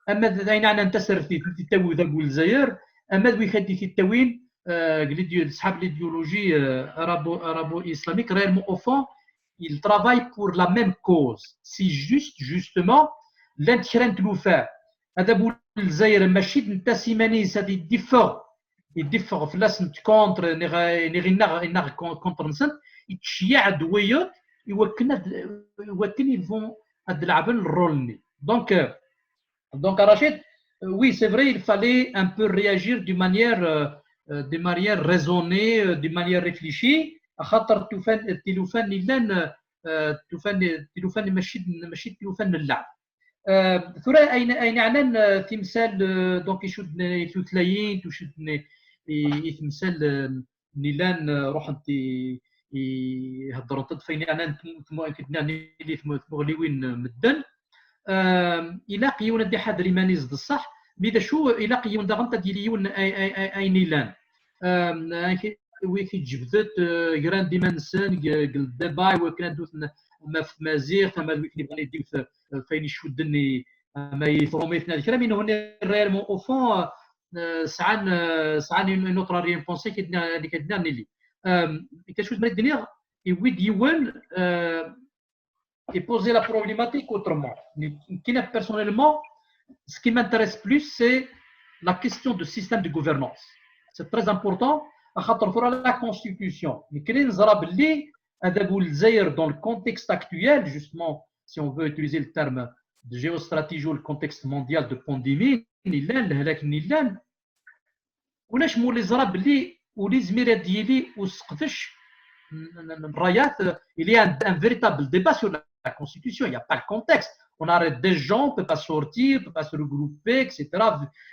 اما داينا ننتصر في التاوي ذا الجزائر اما ذوي خدي في التاوين قال صحاب ليديولوجي arabo islamique réellement au fond ils travaillent pour la même cause c'est justement l'intérêt de l'oufa هذا بول الجزائر ماشي نتا سيماني سادي يدفع في لاسنت كونتر نغ كونتر نسنت يتشيع دويوت يوكن يفون تلعب الرول donc Rachid oui c'est vrai il fallait un peu réagir de manière raisonnée de manière réfléchie خاطر التلوفان اللان التلوفان ماشي التلوفان اللعب ثرى اين عنان تمثال دونك يشد يثلاين تشد يتمثال نيلان روح انت يهضروا تطفيني انا كدناني اللي مغليوين مدن الى قيون دي حد ريمانيز الصح بدا شو الى قيون دا غنت دياليون اي نيلان وي كيتجبدت كران ديما نسان قل داباي وكان دوت ما في مازيغ فما اللي بغا يدير فين يشدني ما يفروميتنا الكلام انه ريالمون او فون سعان نوتر ريان بونسي اللي كدنا لي quelque chose de dire et oui Diwan et poser la problématique autrement. Personnellement, ce qui m'intéresse plus, c'est la question du système de gouvernance. C'est très important. La Constitution. Dans le contexte actuel, justement, si on veut utiliser le terme de géostratégie ou le contexte mondial de pandémie, il y a un véritable débat sur la Constitution. Il n'y a pas le contexte. On arrête des gens, on ne peut pas sortir, on ne peut pas se regrouper, etc.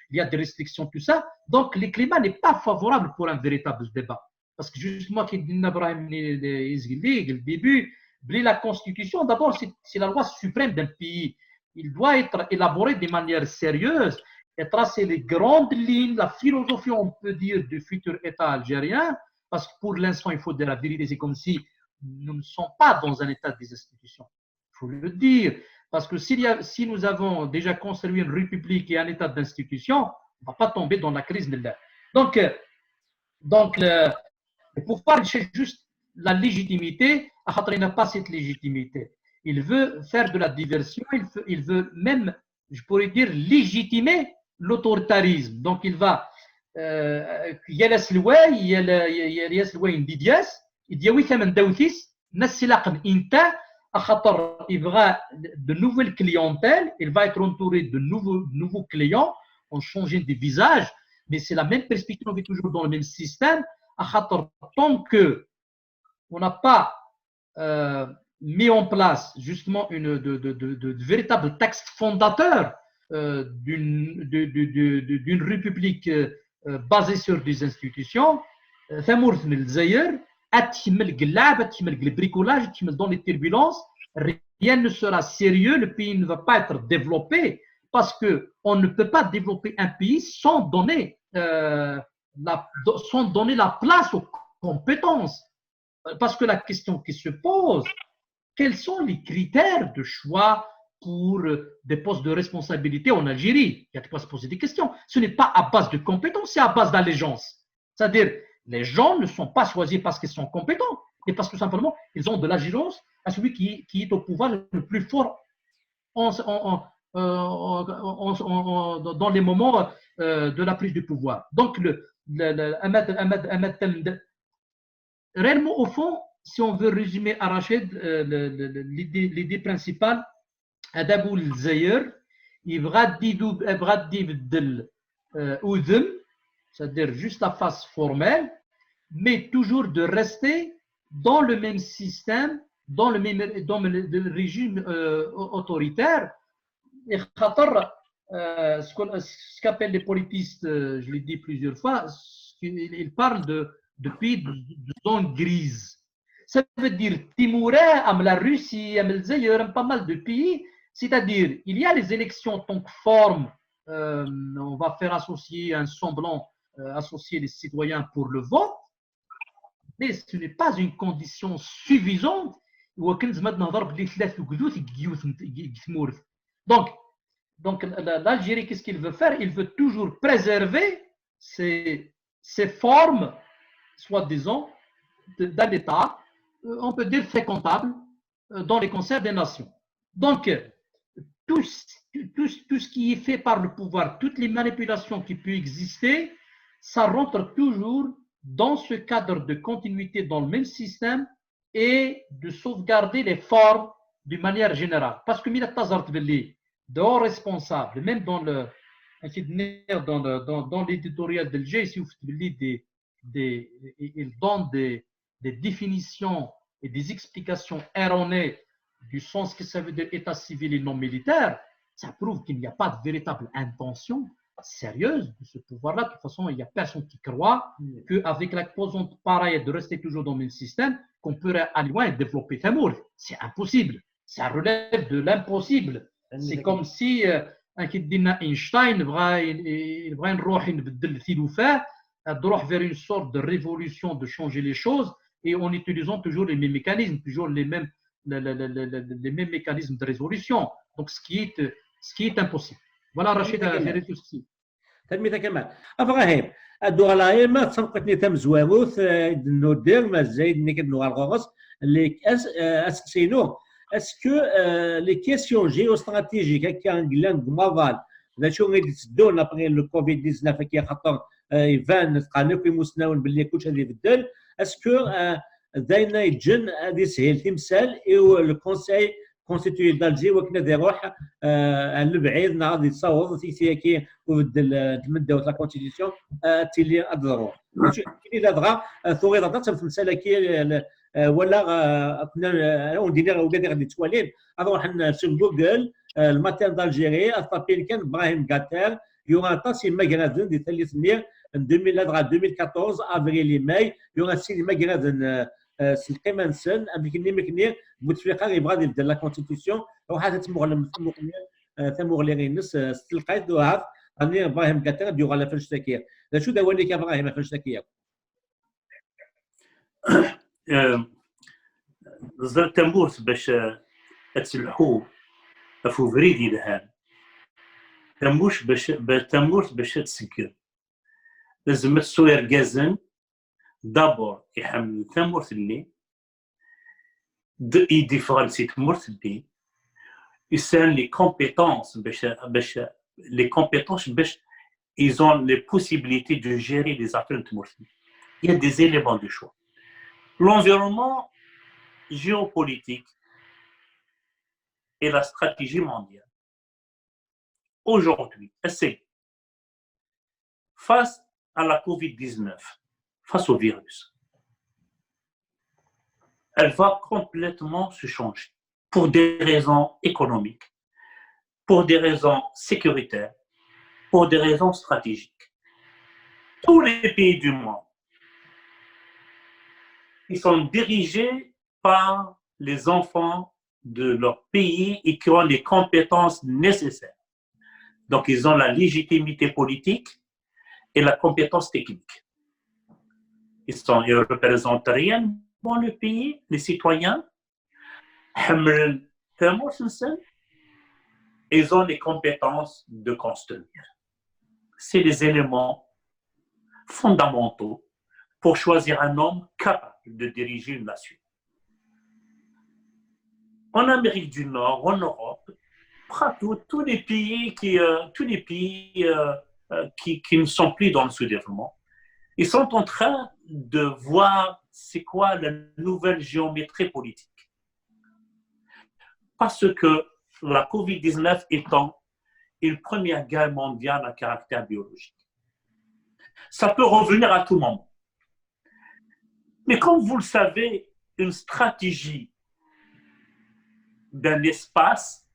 Il y a des restrictions, tout ça. Donc, le climat n'est pas favorable pour un véritable débat. Parce que justement, le début, la Constitution, d'abord, c'est la loi suprême d'un pays. Il doit être élaboré de manière sérieuse et tracer les grandes lignes, la philosophie, on peut dire, du futur État algérien. Parce que pour l'instant, il faut dire la vérité, c'est comme si nous ne sommes pas dans un état des institutions. Il faut le dire. Parce que si nous avons déjà construit une république et un état d'institution, on ne va pas tomber dans la crise de l'air. Donc pour parler juste la légitimité, il n'a pas cette légitimité. Il veut faire de la diversion, il veut même, je pourrais dire, légitimer l'autoritarisme. Donc il va يالاس الواي يالاس الواي نديدياس يدياوي ثمن داوثيس ناس سلاقن انت خاطر يبغى de nouvelles clientèles, il va être entouré de nouveaux clients en changeant des visages, mais c'est la même perspective, on vit toujours dans le même système. Tant que on n'a pas mis en place justement de véritables textes fondateurs d'une république basée sur des institutions, ثمورث من الجزائر أتحمل قلاب أتحمل البريكولاج أتحمل dans les turbulences, rien ne sera sérieux, le pays ne va pas être développé parce qu'on ne peut pas développer un pays sans donner la place aux compétences. Parce que la question qui se pose, quels sont les critères de choix pour des postes de responsabilité en Algérie? Il y a de quoi se poser des questions. Ce n'est pas à base de compétences, c'est à base d'allégeance. C'est-à-dire, les gens ne sont pas choisis parce qu'ils sont compétents, mais parce que tout simplement, ils ont de l'allégeance à celui qui est au pouvoir le plus fort dans les moments de la prise du pouvoir. Donc, réellement, au fond, si on veut résumer à Rachid, l'idée principale, Adabou l'Zayer, il c'est-à-dire juste la phase formelle, mais toujours de rester dans le même système, dans le régime autoritaire. Et ce qu'appellent les politistes, je l'ai dit plusieurs fois, ils parlent de pays de zone grise. Ça veut dire Timouret, la Russie, le Zaïre, pas mal de pays. C'est-à-dire, il y a les élections en tant que forme. On va faire associer un semblant, associer les citoyens pour le vote, mais ce n'est pas une condition suffisante. Donc, l'Algérie, qu'est-ce qu'il veut faire? Il veut toujours préserver ces formes, soi-disant, d'un État, on peut dire fréquentable, dans les concerts des nations. Donc, tout ce qui est fait par le pouvoir, toutes les manipulations qui peuvent exister, ça rentre toujours dans ce cadre de continuité dans le même système et de sauvegarder les formes d'une manière générale. Parce que Milat Tazart Belli, de hauts responsables, même dans l'éditorial de l'G, il donne des définitions et des explications erronées du sens que ça veut dire état civil et non militaire. Ça prouve qu'il n'y a pas de véritable intention sérieuse de ce pouvoir-là. De toute façon, il n'y a personne qui croit qu'avec la composante pareille de rester toujours dans le même système, qu'on pourrait aller loin et développer Tamour. C'est impossible. Ça relève de l'impossible. C'est comme si Einstein va vers une sorte de révolution, de changer les choses, et en utilisant toujours les mêmes mécanismes, toujours les mêmes mécanismes de résolution. Donc, ce qui est impossible. Voilà, Rachid a géré tout ceci. تلميذة كمال ابراهيم الدور على ما تسمقتني تم زواروث نودير ما زايد نيك نوار غوغس اللي اسكسينو اسكو لي كيسيون جيوستراتيجيك كان كلان كمافال لا شو غادي تسدون ابري لو كوفيد 19 كي خاطر يفان تقانو كي مسناون باللي كلشي غادي يبدل اسكو داينا يجن هذه سهيل تمثال او لو كونساي كونستيتيي دالجي وكنا ذي روح البعيد نهار يتصاوض كي وبدل تمداو لا كونستيتيسيون تيلي اضرو الى دغا ثوري ضغط تمثال كي ولا كنا وندير ولادي غادي توالين نروح نشوف جوجل الماتير دالجيري الطابيل كان ابراهيم قاتر يورا تاسي ماغرادن دي ثالث مير 2014 افريل ماي يورا سيدي ماغرادن سلقيمان سن امكني مكني بوتفليقه يبغى يبدا لا كونستيتيسيون روح تمغلم ثمغلي غينس تلقيت دوها راني ابراهيم قاتر ديوغا لا فلشتاكير شو داوا لك ابراهيم فلشتاكير زرت تموت باش تسلحوا فوفريدي لهان تموت باش تسكر لازم تسوير جازن دابور يحمل تموت اللي يديفرنسي تموت اللي يسال لي كومبيتونس باش les compétences ils ont les possibilités de gérer les affaires de tmort. Il y a des éléments de choix. L'environnement géopolitique et la stratégie mondiale. Aujourd'hui, c'est face à la COVID-19, face au virus, elle va complètement se changer pour des raisons économiques, pour des raisons sécuritaires, pour des raisons stratégiques. Tous les pays du monde, ils sont dirigés par les enfants de leur pays et qui ont les compétences nécessaires. Donc, ils ont la légitimité politique et la compétence technique. Ils ne représentent réellement le pays, les citoyens. Ils ont les compétences de construire. C'est les éléments fondamentaux pour choisir un homme capable de diriger une nation. En Amérique du Nord, en Europe, tous les pays qui ne sont plus dans le sous-développement, ils sont en train de voir c'est quoi la nouvelle géométrie politique. Parce que la COVID-19 étant une première guerre mondiale à caractère biologique. Ça peut revenir à tout moment. Mais comme vous le savez, une stratégie d'un espace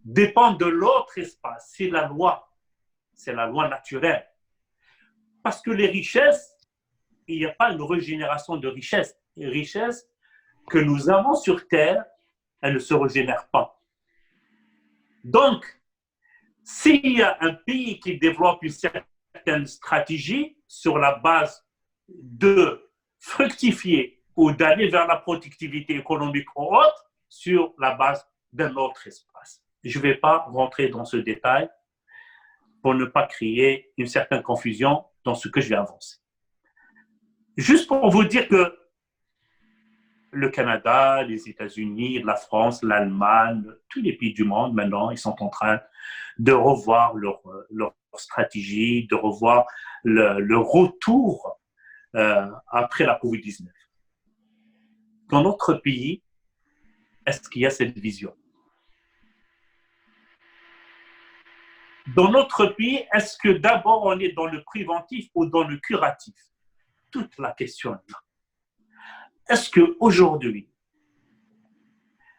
dépend de l'autre espace. C'est la loi naturelle. Parce que les richesses, il n'y a pas une régénération de richesses. Les richesses que nous avons sur Terre, elles ne se régénèrent pas. Donc, s'il y a un pays qui développe une certaine stratégie sur la base de fructifier ou d'aller vers la productivité économique ou autre, sur la base d'un autre espace. Je ne vais pas rentrer dans ce détail pour ne pas créer une certaine confusion dans ce que je vais avancer. Juste pour vous dire que le Canada, les États-Unis, la France, l'Allemagne, tous les pays du monde, maintenant, ils sont en train de revoir leur stratégie, de revoir le retour après la COVID-19. Dans notre pays, est-ce qu'il y a cette vision? Dans notre pays, est-ce que d'abord on est dans le préventif ou dans le curatif? Toute la question est là. Est-ce qu'aujourd'hui,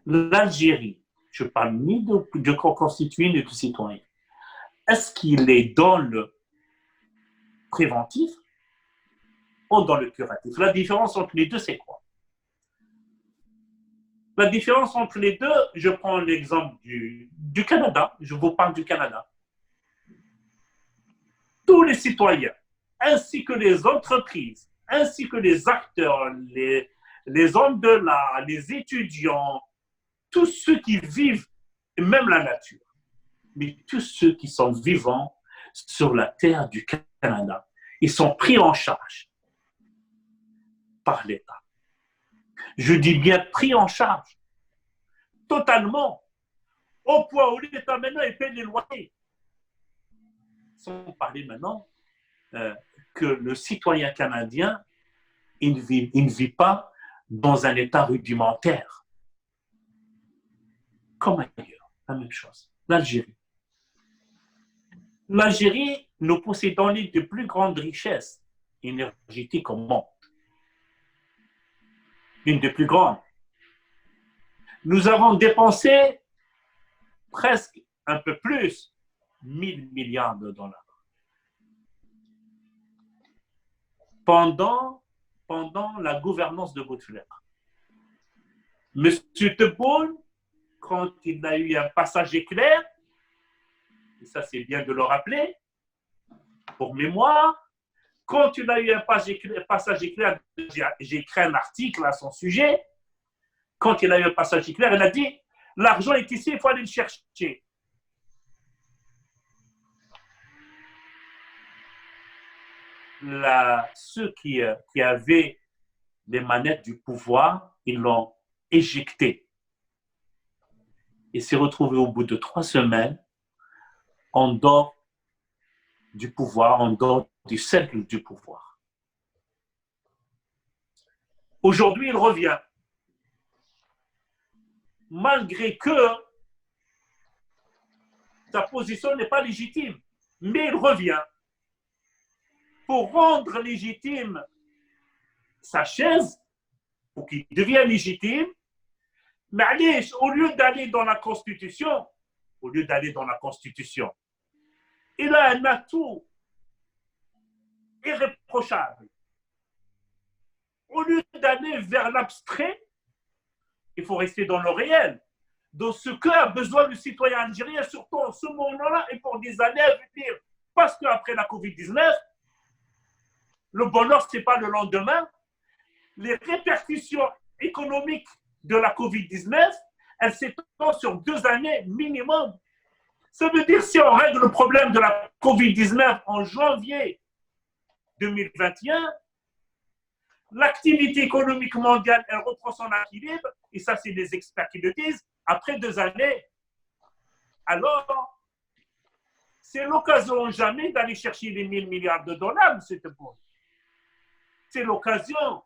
l'Algérie, je ne parle ni de co-constitué ni de citoyen, est-ce qu'il est dans le préventif ou dans le curatif? La différence entre les deux, c'est quoi? La différence entre les deux, je prends l'exemple du Canada, je vous parle du Canada. Tous les citoyens, ainsi que les entreprises, ainsi que les acteurs, les hommes de l'art, les étudiants, tous ceux qui vivent, et même la nature, mais tous ceux qui sont vivants sur la terre du Canada, ils sont pris en charge par l'État. Je dis bien pris en charge, totalement, au point où l'État maintenant il paye les loyers. Sans parler maintenant que le citoyen canadien, il ne vit pas dans un état rudimentaire. Comme ailleurs, la même chose. L'Algérie. L'Algérie, nous possédons l'une des plus grandes richesses énergétiques au monde. Une des plus grandes. Nous avons dépensé presque un peu plus, 1000 milliards de dollars. Pendant la gouvernance de Bouteflika. M. Tebboune, quand il a eu un passage éclair, et ça c'est bien de le rappeler, pour mémoire, quand il a eu un passage éclair, j'ai écrit un article à son sujet, quand il a eu un passage éclair, il a dit « l'argent est ici, il faut aller le chercher ». Ceux qui avaient les manettes du pouvoir, ils l'ont éjecté. Il s'est retrouvé au bout de 3 semaines en dehors du pouvoir, en dehors du cercle du pouvoir. Aujourd'hui, il revient. Malgré que sa position n'est pas légitime, mais il revient pour rendre légitime sa chaise, pour qu'il devienne légitime. Mais allez, au lieu d'aller dans la Constitution, il a un atout irréprochable. Au lieu d'aller vers l'abstrait, il faut rester dans le réel. de ce qu'a besoin le citoyen algérien, surtout en ce moment-là et pour des années à venir. Parce qu'après la Covid-19, le bonheur, ce n'est pas le lendemain. Les répercussions économiques de la Covid-19, elles s'étendent sur 2 années minimum. Ça veut dire si on règle le problème de la Covid-19 en janvier 2021, l'activité économique mondiale, elle reprend son équilibre, et ça, c'est des experts qui le disent, après 2 années. Alors, c'est l'occasion jamais d'aller chercher les 1000 milliards de dollars, M. Tebboune. C'est l'occasion.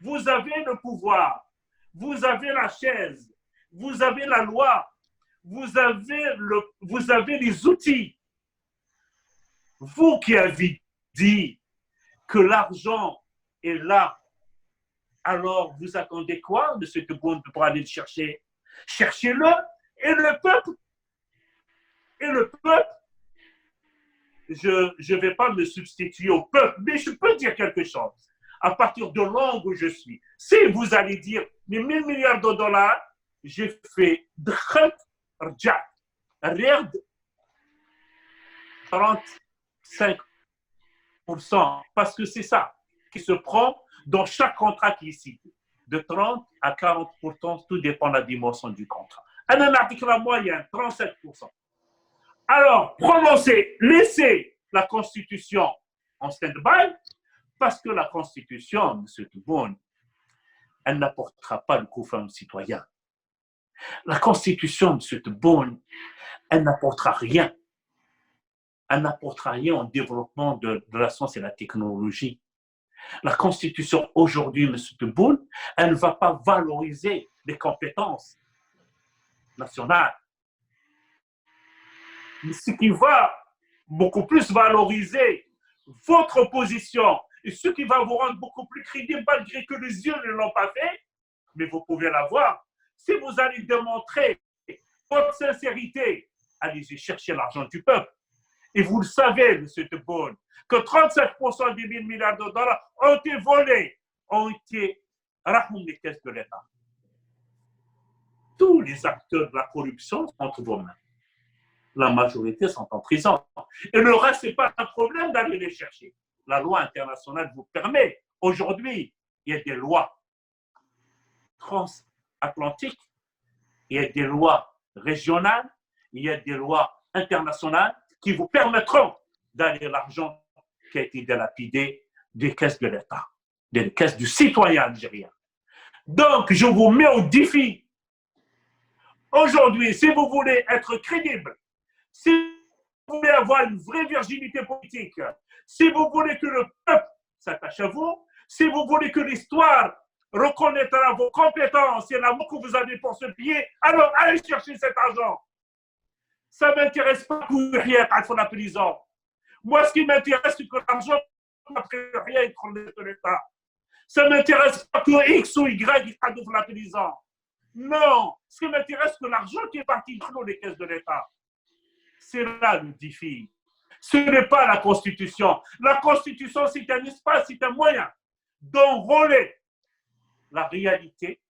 Vous avez le pouvoir, vous avez la chaise, vous avez la loi, vous avez les outils. Vous qui avez dit que l'argent est là, alors vous attendez quoi de cette bonne pour aller le chercher? Cherchez-le. Et le peuple, je ne vais pas me substituer au peuple, mais je peux dire quelque chose. À partir de l'angle où je suis, si vous allez dire les 1000 milliards de dollars, j'ai fait 35%, parce que c'est ça qui se prend dans chaque contrat qui est ici, de 30 à 40%, tout dépend de la dimension du contrat. Un article la moyenne, 37%. Alors, prononcez, laissez la Constitution en stand-by, parce que la Constitution, M. Tebboune, elle n'apportera pas le confort aux citoyens. La Constitution, M. Tebboune, elle n'apportera rien. Elle n'apportera rien au développement de la science et la technologie. La Constitution aujourd'hui, M. Tebboune, elle ne va pas valoriser les compétences nationales. Mais ce qui va beaucoup plus valoriser votre position et ce qui va vous rendre beaucoup plus crédible, malgré que les yeux ne l'ont pas fait, mais vous pouvez l'avoir. Si vous allez démontrer votre sincérité, allez-y chercher l'argent du peuple. Et vous le savez, M. Tebboune, que 37% des 1000 milliards de dollars ont été volés, ont été ramenés des caisses de l'État. Tous les acteurs de la corruption sont entre vos mains. La majorité sont en prison. Et le reste, ce n'est pas un problème d'aller les chercher. La loi internationale vous permet. Aujourd'hui, il y a des lois transatlantiques, il y a des lois régionales, il y a des lois internationales qui vous permettront d'aller l'argent qui a été dilapidé des caisses de l'État, des caisses du citoyen algérien. Donc, je vous mets au défi. Aujourd'hui, si vous voulez être crédible, si vous voulez avoir une vraie virginité politique, si vous voulez que le peuple s'attache à vous, si vous voulez que l'histoire reconnaîtra vos compétences et l'amour que vous avez pour ce pays, alors allez chercher cet argent. Ça ne m'intéresse pas que rien à la prison. Moi, ce qui m'intéresse, c'est que l'argent après rien être de l'État. Ça ne m'intéresse pas que X ou Y ouvre la prison. Non, ce qui m'intéresse, c'est que l'argent qui est parti dans les caisses de l'État. C'est là le défi. Ce n'est pas la Constitution. La Constitution, c'est un espace, c'est un moyen d'enrôler. La réalité,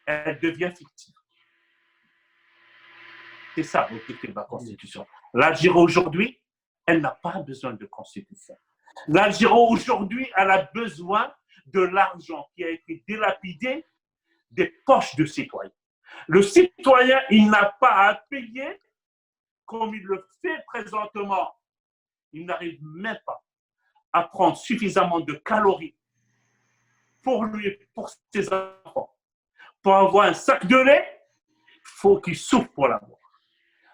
elle devient fictive. C'est ça l'objectif de la Constitution. L'Algérie aujourd'hui, elle n'a pas besoin de Constitution. L'Algérie aujourd'hui, elle a besoin de l'argent qui a été dilapidé des poches de citoyens. Le citoyen, il n'a pas à payer comme il le fait présentement. Il n'arrive même pas à prendre suffisamment de calories pour lui, pour ses enfants. Pour avoir un sac de lait, il faut qu'il souffre pour l'avoir.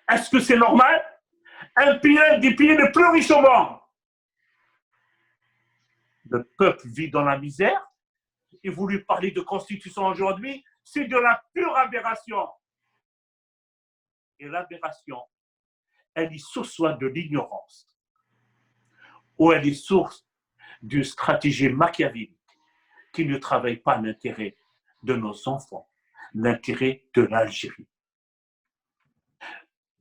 Est-ce que c'est normal? Un des pays les plus riches au monde. Le peuple vit dans la misère. Et vous lui parlez de constitution aujourd'hui, c'est de la pure aberration. Et l'aberration, elle est source soit de l'ignorance, ou elle est source d'une stratégie machiavélique qui ne travaille pas l'intérêt de nos enfants, l'intérêt de l'Algérie.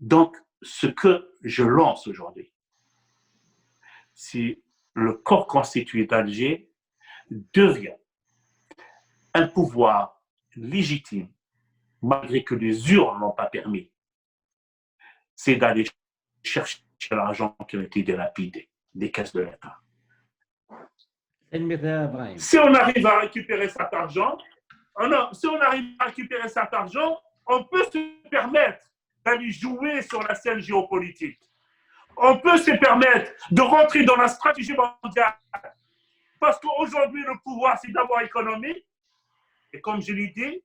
Donc, ce que je lance aujourd'hui, c'est le corps constitué d'Alger devient un pouvoir légitime malgré que les urnes n'ont pas permis, c'est d'aller chercher l'argent qui a été dilapidé des caisses de l'État. Si on arrive à récupérer cet argent, on peut se permettre d'aller jouer sur la scène géopolitique. On peut se permettre de rentrer dans la stratégie mondiale. Parce qu'aujourd'hui, le pouvoir, c'est d'abord économique. Et comme je l'ai dit,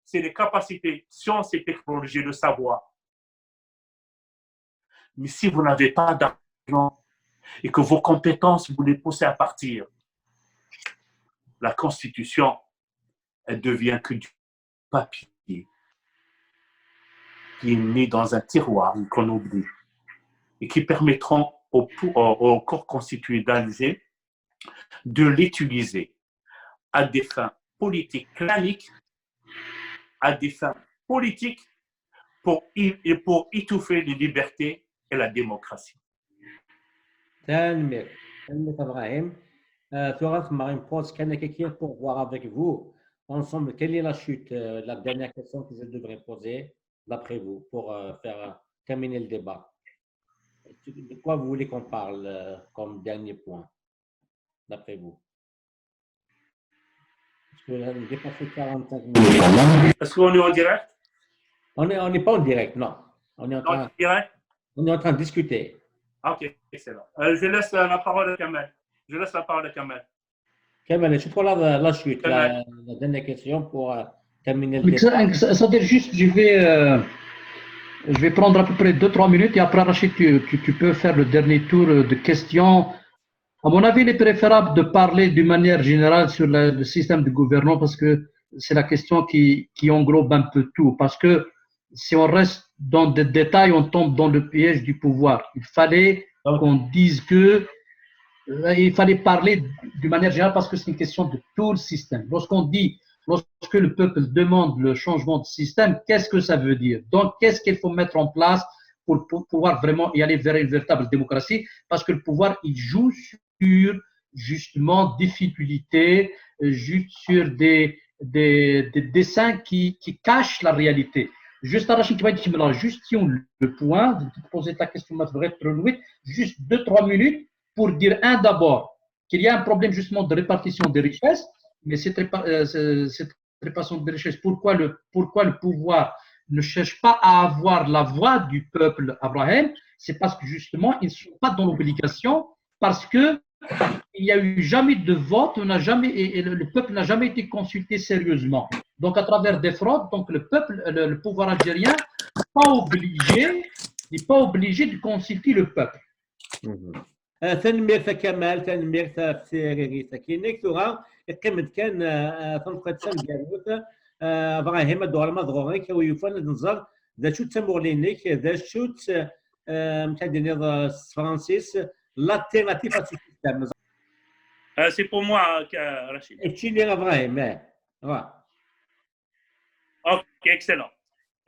c'est les capacités, sciences et technologies, le savoir. Mais si vous n'avez pas d'argent et que vos compétences, vous les poussez à partir, la Constitution, elle devient que du papier qui est mis dans un tiroir qu'on oublie et qui permettront au corps constitué d'Alger de l'utiliser à des fins politiques claniques, à des fins politiques pour étouffer les libertés et la démocratie. تنمير إبراهيم تراث Marine Pose كان quelqu'un pour voir avec vous ensemble quelle est la chute, la dernière question que je devrais poser d'après vous pour faire terminer le débat. De quoi vous voulez qu'on parle comme dernier point d'après vous? Parce que là, on a dépassé 45 minutes. Est-ce qu'on est en direct? On n'est pas en direct, non. On est en train de discuter. Ok, excellent. Je laisse la parole à Kamel. Kamel, je prends la chute, la dernière question pour terminer le débat. C'est-à-dire juste, je vais prendre à peu près 2-3 minutes et après, Rachid, tu peux faire le dernier tour de questions. À mon avis, il est préférable de parler d'une manière générale sur le système de gouvernance parce que c'est la question qui englobe un peu tout. Parce que si on reste dans des détails, on tombe dans le piège du pouvoir. Il fallait qu'on dise il fallait parler d'une manière générale parce que c'est une question de tout le système. Lorsque le peuple demande le changement de système, qu'est-ce que ça veut dire? Donc, qu'est-ce qu'il faut mettre en place pour pouvoir vraiment y aller vers une véritable démocratie? Parce que le pouvoir, il joue sur justement des futilités, juste sur des dessins qui cachent la réalité. Juste à Rachid qui va dire, justions le point, de poser ta question, ma vraie juste 2-3 minutes pour dire d'abord qu'il y a un problème justement de répartition des richesses, mais cette répartition des richesses, pourquoi le pouvoir ne cherche pas à avoir la voix du peuple abraham? C'est parce que justement, ils ne sont pas dans l'obligation, parce que il n'y a eu jamais de vote, le peuple n'a jamais été consulté sérieusement. Donc, à travers des fraudes, donc le pouvoir algérien n'est pas obligé de consulter le peuple. تنمير كمال تنمير تفسيري سكينك ثورا قيمة كان تنقد سنجالوت ابراهيم الدور مضغوري كي يفن نظر ذا شو تمورلينيك ذا شو متعدين فرانسيس l'alternative à ce système. C'est pour moi, Rachid. Et tu l'es vrai, mais. Ouais. Ok, excellent.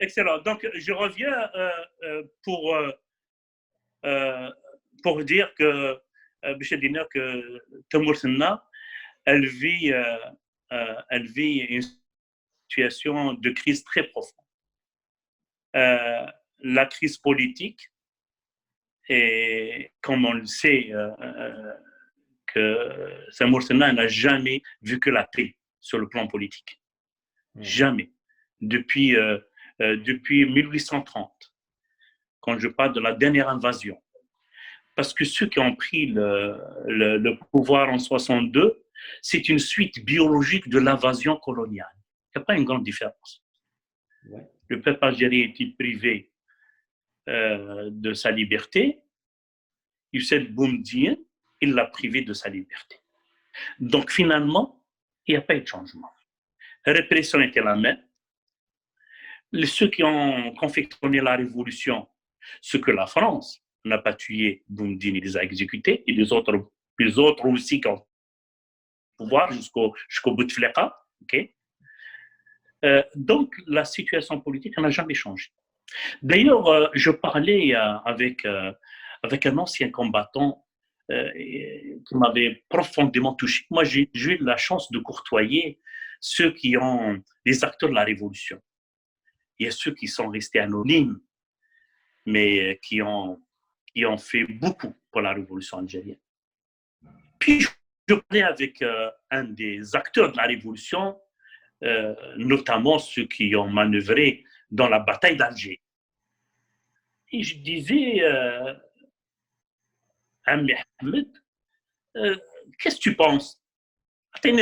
Excellent. Donc, je reviens pour dire que Tamour Senna, elle vit une situation de crise très profonde. La crise politique, et comme on le sait, que Tamour Senna n'a jamais vu que la paix sur le plan politique. Jamais. Depuis 1830, quand je parle de la dernière invasion. Parce que ceux qui ont pris le pouvoir en 62, c'est une suite biologique de l'invasion coloniale. Il n'y a pas une grande différence. Ouais. Le peuple algérien est privé de sa liberté. Youssef Boumediene, il l'a privé de sa liberté. Donc finalement, il n'y a pas eu de changement. La répression était la même. Ceux qui ont confectionné la révolution, ce que la France n'a pas tué, Boumediene, il les a exécutés, et les autres aussi qui ont pouvoir jusqu'au bout de Fleka. Okay? Donc la situation politique n'a jamais changé. D'ailleurs, je parlais avec un ancien combattant qui m'avait profondément touché. Moi, j'ai eu la chance de courtoyer ceux qui ont les acteurs de la révolution. il y a ceux qui sont restés anonymes, mais qui ont fait beaucoup pour la révolution algérienne. Puis, je parlais avec un des acteurs de la révolution, notamment ceux qui ont manœuvré dans la bataille d'Alger. Et je disais, Ammi Ahmed, qu'est-ce que tu penses? C'est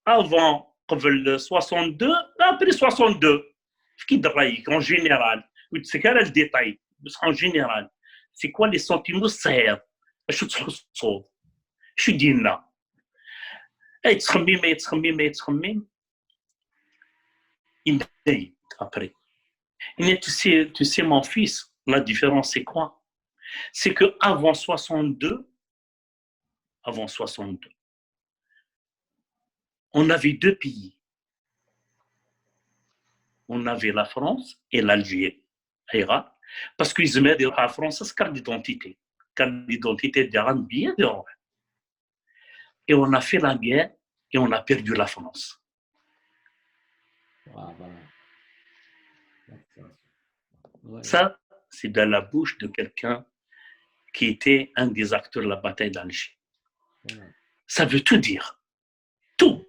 avant 62, après 62, en général, c'est quel le détail, en général, c'est quoi les sentiments serres? Je suis dit là. Il me dit après. Tu sais, mon fils, la différence c'est quoi? C'est qu'avant 62, on avait deux pays. On avait la France et l'Algérie. Parce qu'ils mettent la France, c'est carte d'identité. Carte d'identité d'Iran, bien d'Europe. Et on a fait la guerre et on a perdu la France. Ça, c'est dans la bouche de quelqu'un qui était un des acteurs de la bataille d'Alger. Ça veut tout dire. Tout.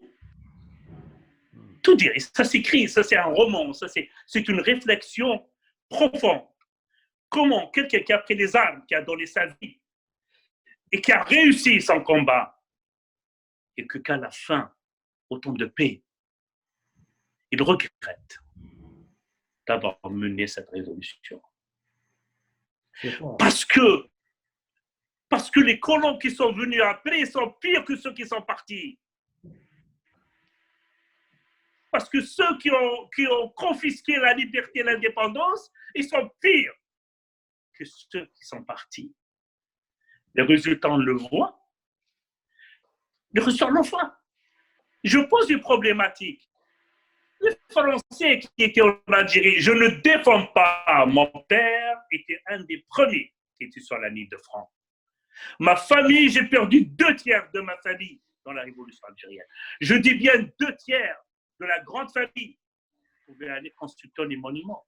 Tout dire. Et ça s'écrit, ça c'est un roman, ça c'est une réflexion profonde. Comment quelqu'un qui a pris les armes, qui a donné sa vie et qui a réussi son combat, et qu'à la fin, au temps de paix, il regrette d'avoir mené cette révolution. Parce que les colons qui sont venus après sont pires que ceux qui sont partis. Parce que ceux qui ont confisqué la liberté et l'indépendance, ils sont pires que ceux qui sont partis. Les résultats, on le voit. Les résultats, on le voit. Je pose une problématique. Les Français qui étaient en Algérie, je ne défends pas. Mon père était un des premiers qui était sur la ligne de front. Ma famille, j'ai perdu 2/3 de ma famille dans la révolution algérienne. Je dis bien 2/3 de la grande famille. Vous pouvez aller construire les monuments.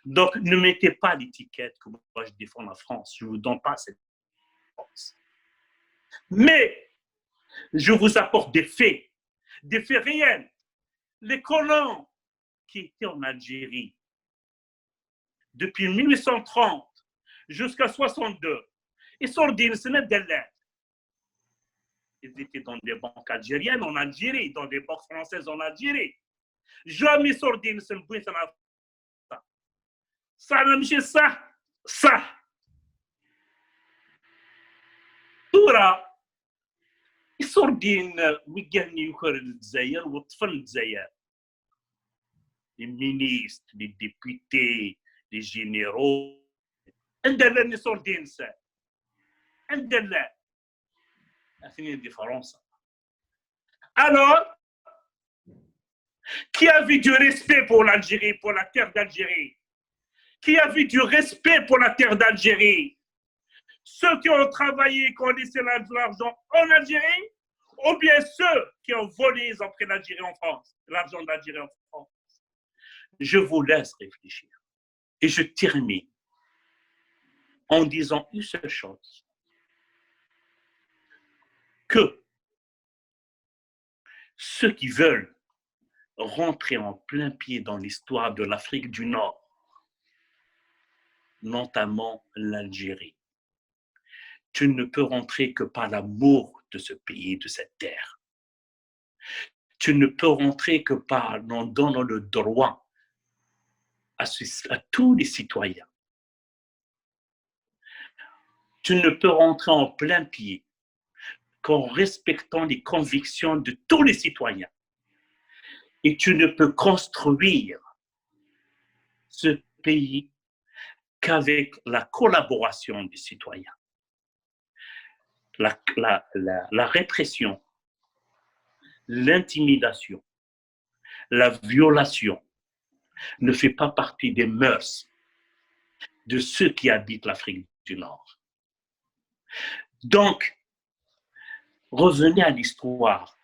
Donc, ne mettez pas l'étiquette que moi je défends la France. Je ne vous donne pas cette réponse. Mais, je vous apporte des faits réels. Les colons qui étaient en Algérie depuis 1830 jusqu'à 62, ils sont des lettres. Ils étaient dans des banques algériennes en Algérie, dans des banques françaises en Algérie. Jamais sorti de ce point, ça n'a pas ça. Toura, ils sortent d'une ويجهني يخرج الجزائر والطفل الجزائر. Les ministres, les députés, les généraux. عندنا اللي صوردين سا. عندنا. C'est une différence. Alors, qui a vu du respect pour l'Algérie, pour la terre d'Algérie? Qui a vu du respect pour la terre d'Algérie? Ceux qui ont travaillé, qui ont laissé l'argent en Algérie, ou bien ceux qui ont volé, ils ont pris l'Algérie en France, l'argent d'Algérie en France. Je vous laisse réfléchir. Et je termine en disant une seule chose. Que ceux qui veulent rentrer en plein pied dans l'histoire de l'Afrique du Nord, notamment l'Algérie, tu ne peux rentrer que par l'amour de ce pays, de cette terre. Tu ne peux rentrer que par en donnant le droit à tous les citoyens. Tu ne peux rentrer en plein pied qu'en respectant les convictions de tous les citoyens. Et tu ne peux construire ce pays qu'avec la collaboration des citoyens. La répression, l'intimidation, la violation ne fait pas partie des mœurs de ceux qui habitent l'Afrique du Nord. Donc, revenez à l'histoire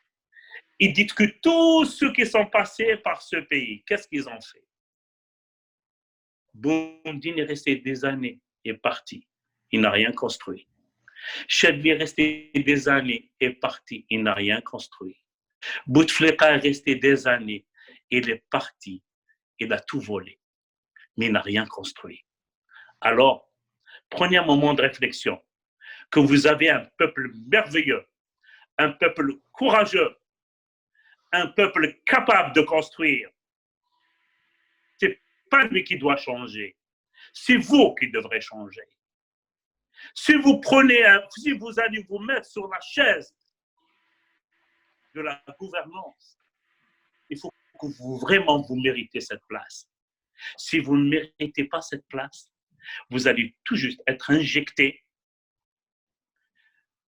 Et dites que tous ceux qui sont passés par ce pays, qu'est-ce qu'ils ont fait? Boumediene est resté des années et est parti. Il n'a rien construit. Chadli est resté des années et est parti. Il n'a rien construit. Bouteflika est resté des années. Il est parti. Il a tout volé. Mais il n'a rien construit. Alors, prenez un moment de réflexion. Que vous avez un peuple merveilleux, un peuple courageux, un peuple capable de construire. Ce n'est pas lui qui doit changer. C'est vous qui devrez changer. Si vous allez vous mettre sur la chaise de la gouvernance, il faut que vraiment vous méritez cette place. Si vous ne méritez pas cette place, vous allez tout juste être injecté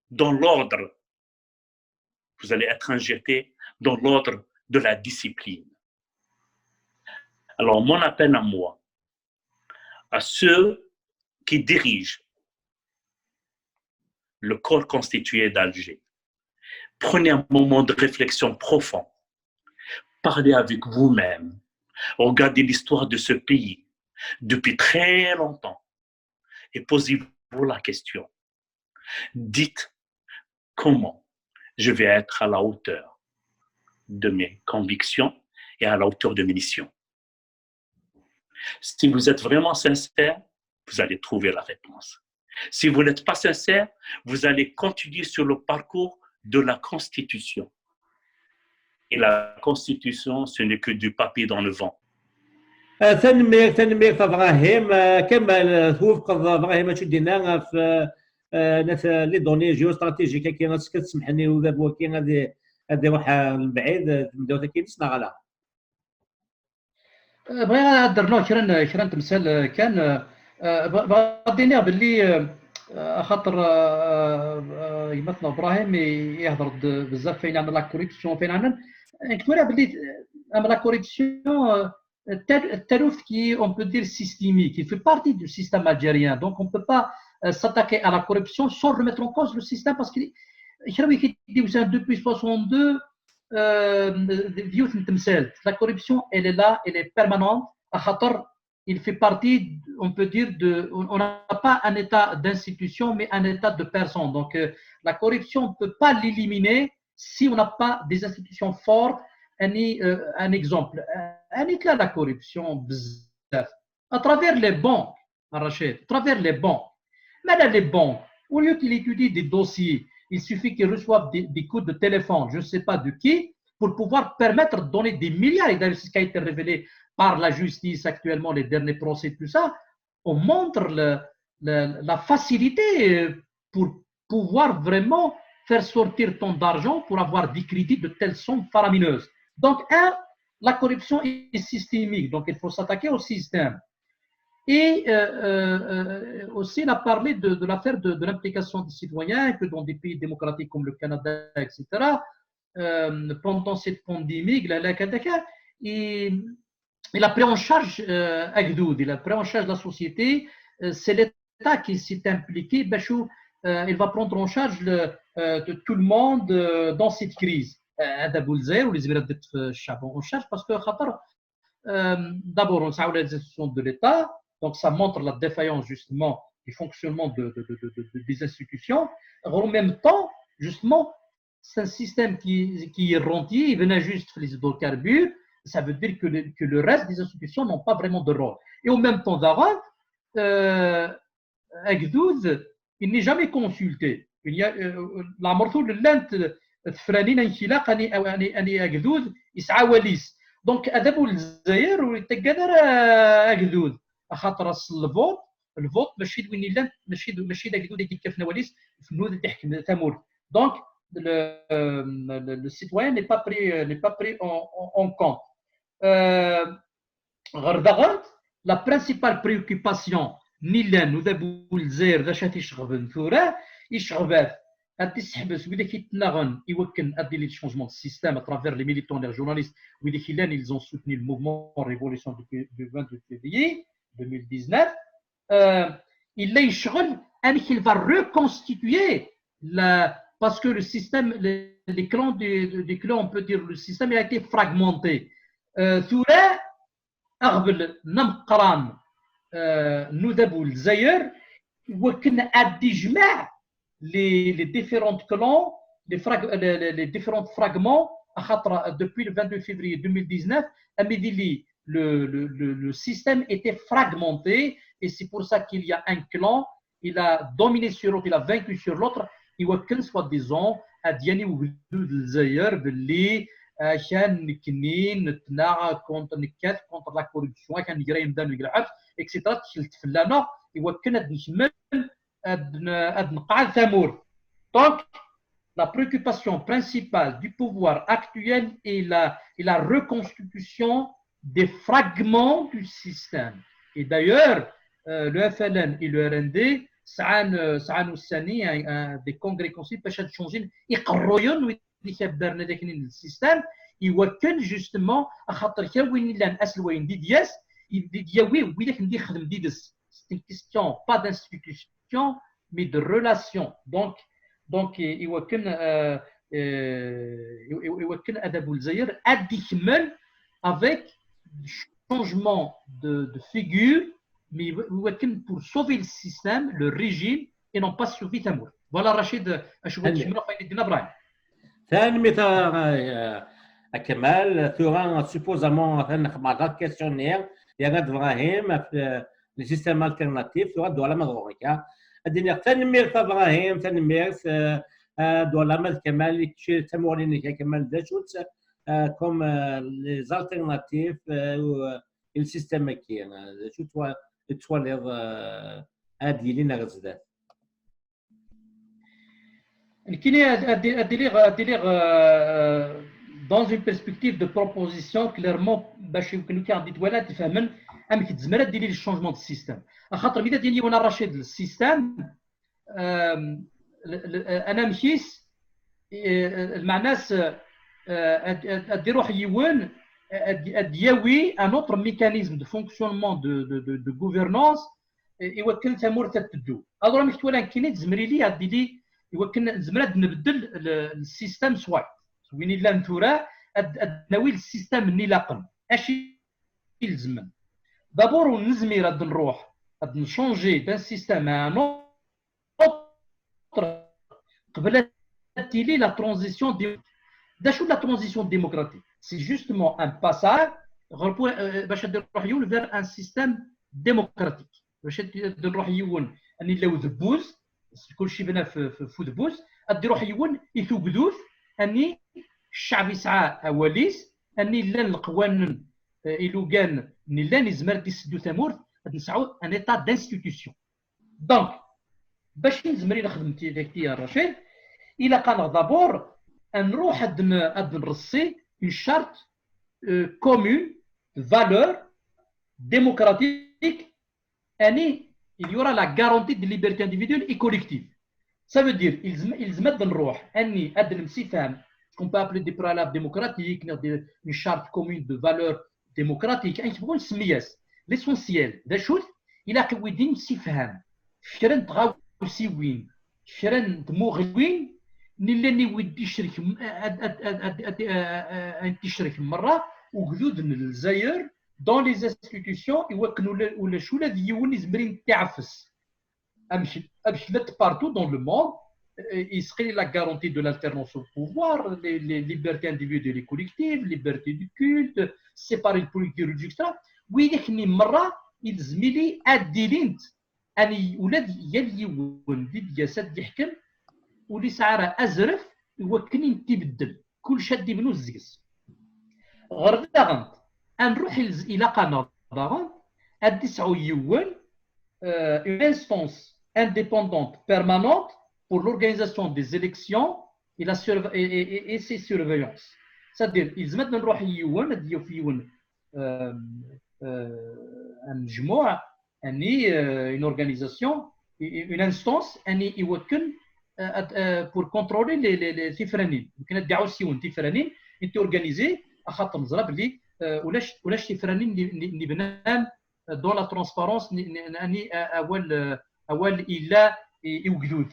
dans l'ordre. Vous allez être injecté dans l'ordre de la discipline. Alors, mon appel à moi, à ceux qui dirigent le corps constitué d'Alger, prenez un moment de réflexion profond. Parlez avec vous-même. Regardez l'histoire de ce pays depuis très longtemps et posez-vous la question. Dites comment je vais être à la hauteur de mes convictions et à la hauteur de mes missions. Si vous êtes vraiment sincère, vous allez trouver la réponse. Si vous n'êtes pas sincère, vous allez continuer sur le parcours de la Constitution. Et la Constitution, ce n'est que du papier dans le vent. تنمير ابراهيم كمل توفق ابراهيم اش دينا في لي دوني جيو استراتيجيك كاين كتسمح لي ودابا كاين هذه واحد من بعيد نبداو كاين غلا بغينا درنا كرا تمثال كان غادينا باللي خاطر يمثل ابراهيم يهضر بزاف فين عندنا لا كوريبسيون فين عندنا كنت باللي لا كوريبسيون التلوث qui on peut dire systémique, il fait partie du système algérien, donc on ne peut pas s'attaquer à la corruption sans remettre en cause le système parce que depuis 62 la corruption elle est là, elle est permanente. Il fait partie, on peut dire, on n'a pas un état d'institution mais un état de personne. Donc la corruption on ne peut pas l'éliminer si on n'a pas des institutions fortes. Un exemple, la corruption à travers les banques, Rachid, à travers les banques. Même les banques, au lieu qu'ils étudient des dossiers, il suffit qu'ils reçoivent des coups de téléphone, je ne sais pas de qui, pour pouvoir permettre de donner des milliards. Et d'ailleurs, c'est ce qui a été révélé par la justice actuellement, les derniers procès, tout ça. On montre la facilité pour pouvoir vraiment faire sortir tant d'argent pour avoir des crédits de telles sommes faramineuses. Donc, la corruption est systémique, donc il faut s'attaquer au système. Et aussi, il a parlé de l'affaire de l'implication des citoyens, que dans des pays démocratiques comme le Canada, etc., pendant cette pandémie, il a pris en charge Agdoud, il a pris en charge la société, c'est l'État qui s'est impliqué, il va prendre en charge de tout le monde dans cette crise. هذا بولزير واللي زبيرات دت في الشعب اون شارج باسكو خاطر d'abord on s'appelle les institutions de l'État, donc ça montre la défaillance justement du fonctionnement des institutions. En même temps, justement, c'est un système qui est rentier, il venait juste les hydrocarbures, ça veut dire que le reste des institutions n'ont pas vraiment de rôle. Et en même temps, d'avant, Agdoud, il n'est jamais consulté. Il y a la morceau de l'Inde الفلانيين انشلاق اني اكذوذ يسعى وليس دونك ادابو الجزائر ويتقدر اكذوذ خاطر الفوت ماشي وين لا ماشي اكذوذ اللي كيفنا وليس فنود تحكم ثمور دونك le citoyen n'est pas pris en compte. غردغا la principale préoccupation نيلان ودابو الجزائر ذا شاتي شغبن ثوراه يشغبات أدي السحبس وإذا كيتناغن يمكن أدي لي changement de système à travers les militants les journalistes وإذا كيلان ils ont soutenu le mouvement révolution du 22 février 2019 il يشغل أن qu'il va reconstituer parce que le système les clans, on peut dire le système il a été fragmenté. ثورة أغبل نمقران نودابو الجزائر وكنا أدي جماع les différents clans, les différents fragments depuis le 22 février 2019 le système était fragmenté et c'est pour ça qu'il y a un clan, il a dominé sur l'autre, il a vaincu sur l'autre. يوكل soi-disant أدياني وجدود الجزائر باللي كان كنين نتنا كونتر نكات كونتر لا كوربسيون كان يقرا يمدان ويقرا اكسيترا تشلت فلانا يوكل هاد نكمل هاد نقعد ثمور. Donc la préoccupation principale du pouvoir actuel est la reconstitution des fragments du système. Et d'ailleurs le FLN et le RND سعان الثاني des congrès conseils باش تشونجين يقرويون ويدي كبرنا داك السيستم يوكل جوستومون خاطر كاوين لان اسلوين دياس دياوي ويداك ندير خدم ديدس سي كيستيون با d'institution mais de relation. donc يوكل ادب الجزائر ادي كمل avec changement de figure mais pour sauver le système, le régime, et non pas sauver Tamour. Voilà Rachid, je vous dis Ibrahim. ثاني مثال كمال ثوران supposément un questionnaire يا إبراهيم في le système alternatif ثوران دولا مغروريكا الدنيا ثاني مير إبراهيم ثاني مير دولا مال كمال تمورين كمال داشوت comme les alternatifs et le système qui est توالير اديلين غزدان كاين اديليغ dans une perspective de proposition clairement باش يمكن كي غادي تولا تفهمن ام كتزمر ديري الشونجمون دو سيستيم خاطر ملي ديالي وانا رشيد السيستيم انا مشيت المعناس ادي روح يوان دياوي un autre mécanisme de fonctionnement de gouvernance يوكل ثمور تتدو الوغ مش تولا كاين تزمري لي غادي لي يوكل زمرات نبدل السيستم سوايت وين لا نتورا ناوي السيستم نيلاقن اشي الزمن دابور نزمير غادي نروح غادي نشونجي دان سيستم ان اوتر قبل تيلي لا ترانزيسيون دي داشو لا ترانزيسيون ديموكراتيك. C'est justement un passage vers un système démocratique. نروح يون اني لو ذبوز كل شيء بنا في ذبوز ادي روح يون يثوبدوث اني الشعب يسعى اوليس اني لان القوانين الو كان اني لان يزمر دي سدو ثمور نسعو ان ايتا دانستيتيوسيون. دونك باش نزمري نخدم ديك يا رشيد الى كان دابور نروح اد نرسي une charte commune, valeur, démocratique, et il y aura la garantie de liberté individuelle et collective. Ça veut dire ils mettent dans le roi, ce qu'on peut appeler des préalables démocratiques, une charte commune de valeur démocratique, l'essentiel des choses, il a que vous dites si femme, شرن تغاوسي وين شرن تموغي وين نلاني ودي يشرك تشرك مره وجدود من الجزائر دون لي انستيتيوشن يوكلوا ولا شو لا ديون يزمرين تعفس امشي لات بارتو دون لو موند يسقي لا غارونتي دو l'alternance au pouvoir les libertés individuelles et collectives liberté du culte séparer le politique etc. ويديكني مره يلزملي اديلينت اني ولاد يلي ولدي جسد يحكم ولي سعره ازرف يوكني تيبدل كل شاد منو الزقس غير داغن نروح الى قناه داغن اديسعو يوان une instance indépendante permanente pour l'organisation des élections et ses surveillances. C'est-à-dire ils mettent نروح يوان ديو في يوان مجموعه اني une organisation une instance اني يوكل pour contrôler les تيفرانين يمكن ادعوا سيون تيفرانين انت اورغانيزي خاطر نزرا بلي ولاش تيفرانين اللي بنان دون لا ترونسبارونس اني اول الا يوجدود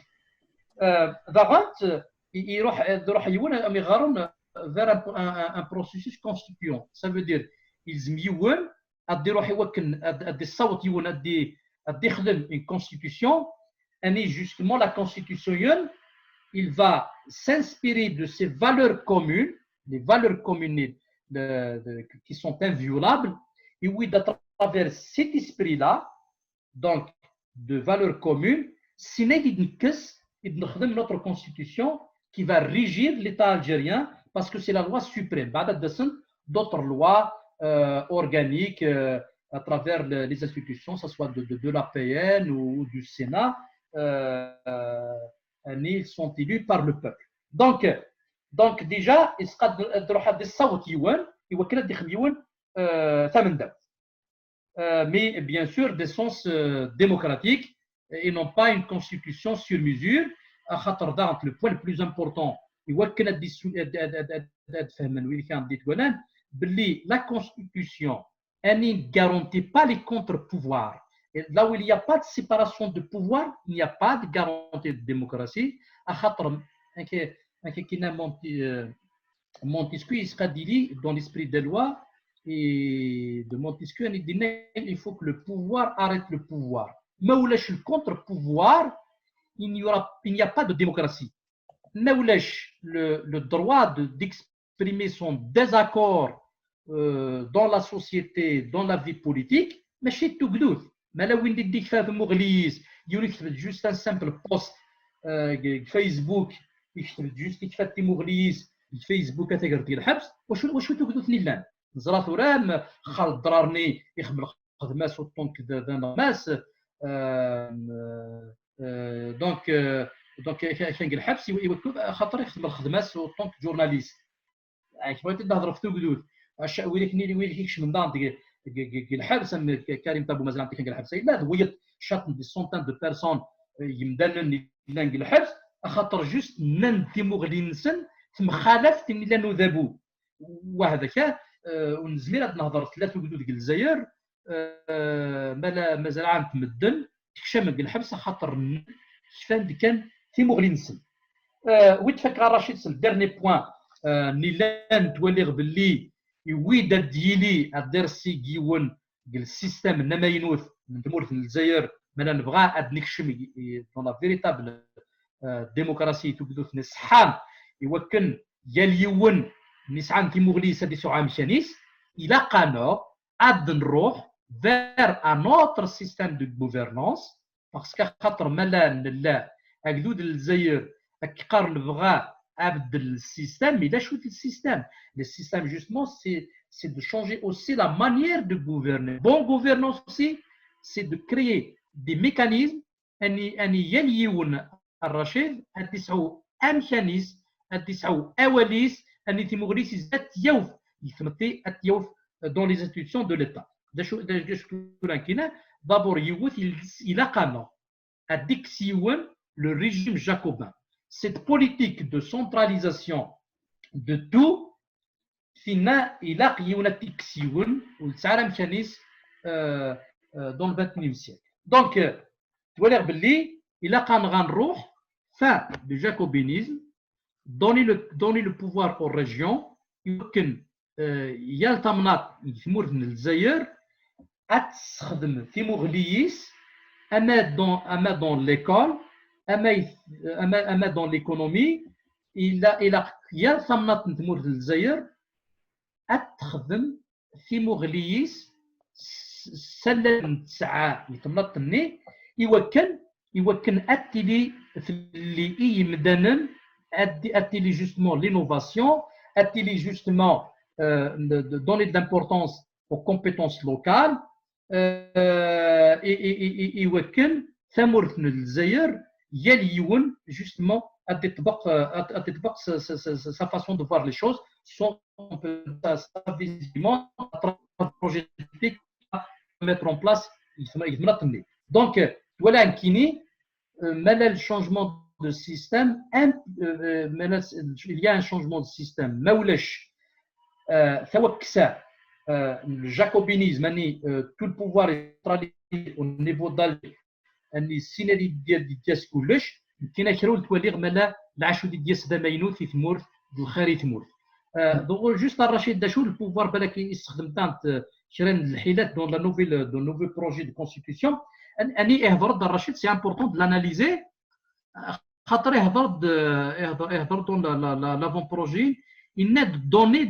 ضغط يروح يون يغارون vers un processus constituant. Ça veut dire ils يون ادي يروح يوكن ادي الصوت يون ادي يخدم une constitution. Et justement la constitution il va s'inspirer de ces valeurs communes, les valeurs communes qui sont inviolables, et oui, à travers cet esprit-là, donc de valeurs communes, c'est notre constitution qui va régir l'État algérien, parce que c'est la loi suprême. D'autres lois organiques à travers les institutions, que ce soit de l'APN ou du Sénat, ils sont élus par le peuple. Donc déjà, il sera des صوت يوان يوكل الدخل يوان ثمن دولة. Mais bien sûr des sens démocratiques et non pas une constitution sur mesure. À خاطر le point le plus important يوكل تفهمن وين كان ديت ولان باللي la constitution elle ne garantit pas les contre-pouvoirs. Et là où il n'y a pas de séparation de pouvoir, il n'y a pas de garantie de démocratie. À خاطر Montesquieu il sera dit dans l'esprit des lois et de Montesquieu il dit il faut que le pouvoir arrête le pouvoir. Mais où lâche le contre-pouvoir, il n'y a pas de démocratie. Mais où lâche le droit d'exprimer son désaccord dans la société, dans la vie politique, mais chez tout gdout. Mais là où il dit que Mourlis, il y juste un simple post Facebook, juste يكتب مغليس الفيسبوك تقدر الحبس واش تقدر نيلان زرات ورام خالد ضرارني يخدم خدماس وطونك ناس دونك كان الحبس خاطر يخدم الخدماس وطونك جورناليست بغيت نهضر في تقدود ويلك نيلي ويلك يكش من دار الحبس كريم تابو مازال كان الحبس لا هو شاط دي سونتان دو بيرسون يمدلن لان الحبس خاطر جوست نندي مغلينسن مخالفه اللي نذابو وهذاك ونزمير نهضر ثلاثه قدود ديال الجزائر مازال عام تمدن تكشم الحبس خاطر كيفان كان في مغلينسن ويتفكر رشيد سن ديرني بوين نيلان تولي باللي يويدا ديالي الدرسي كيون ديال السيستم النماينوث من تمور في الجزائر مالا نبغى اد نكشم دون لا فيريتابل ديموكراسي تبدوث نسحام يوكن يليون نسعان تيموغليس هادي سعام شانيس الى قانو اد نروح vers un autre système de gouvernance parce que خاطر مالا لا اكدود الجزائر كيقار نبغى ابدل السيستم الى شوت السيستم السيستم justement c'est de changer aussi la manière de gouverner. Bon gouvernance aussi c'est de créer des mécanismes ان يليون الرشيد التسعو امكانيس التسعو اواليس ان تيموغليس ذات يوف يثمتي اليوف dans les institutions de l'état d'abord يوث الى قانون الديكسيون le régime jacobin. Cette politique de centralisation de tout فينا الى قيونا الديكسيون والتسعه امكانيس dans le 21e siècle. Donc تولي باللي الى قان غنروح fin du jacobinisme, donner le pouvoir aux régions, يمكن يلتمنات يثمر في الجزائر اتخدم في مغليس اما دون ليكول اما دون ليكونومي الى يلتمنات نثمر في الجزائر اتخدم في مغليس سلم تسعه يتمنطني يوكن اتلي في اللي يمدنن اتلي جوستمون لينوفاسيون اتلي جوستمون donner de l'importance aux compétences locales يوكن ثمرت الجزائر يليون justement تطبق sa façon de voir les choses son visiblement à travers le projet mettre en place donc voilà كيني مالا الشونجمون دو سيستم il y a un changement de système ما ولاش توكسا الجاكوبينيزم اني tout le pouvoir est centralisé au niveau d'Alger اني السيناريو ديال كلش كاين كرول تولي مالا العاشو ديال سدا ماينوت في ثمورث الخاري ثمورث دونك جوست الرشيد دا شو البوفوار بالك يستخدم تانت شرين الحيلات دون لا نوفيل بروجي دو كونستيتيسيون اني اهضر الرشيد سي امبورطون دو لاناليزي خاطر يهضر دون لافون بروجي il donner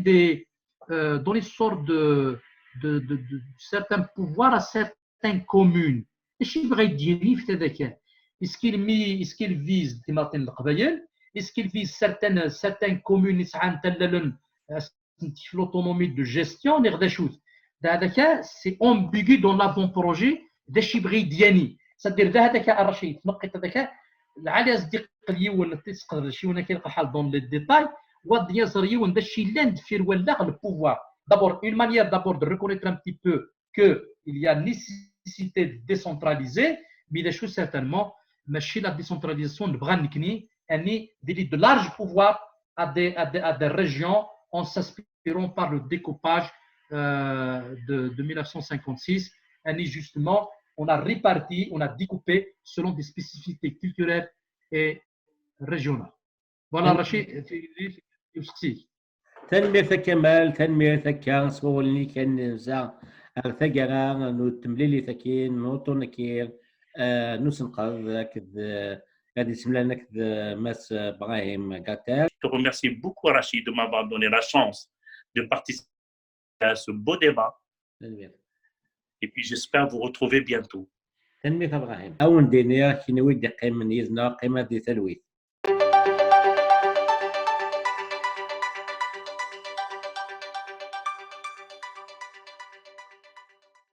donner une sorte de certains pouvoirs à certaines communes. Est-ce qu'il vise certaines communes l'autonomie de gestion? C'est ambigu dans l'avant-projet de Chibridiani. C'est-à-dire que العالي أصدق اليوم تسقط شيونا كيلقى حال دون لي ديتاي واد يزر يوم داشي لاند في ولا البوفوار d'abord une manière d'abord de reconnaître un petit peu que il y a nécessité de décentraliser mais داشو certainement ماشي la décentralisation نبغى نكني اني ديري de large pouvoir à des régions en s'inspirant par le découpage de 1956 اني justement on a réparti, on a découpé selon des spécificités culturelles et régionales. Voilà, Rachid, تنمية كمال تنمية كان صولني كان زا ثقرا نتمليلي ثكين نوتونكير نسنقذ كذ هذه سملانا كذ ماس إبراهيم قاتل. Je te remercie beaucoup, Rachid, de m'avoir donné la chance de participer à ce beau débat. Et puis j'espère vous retrouver bientôt. تنمية إبراهيم أون دينير كي نويد قيم من يزنا قيمة ذي ثلويث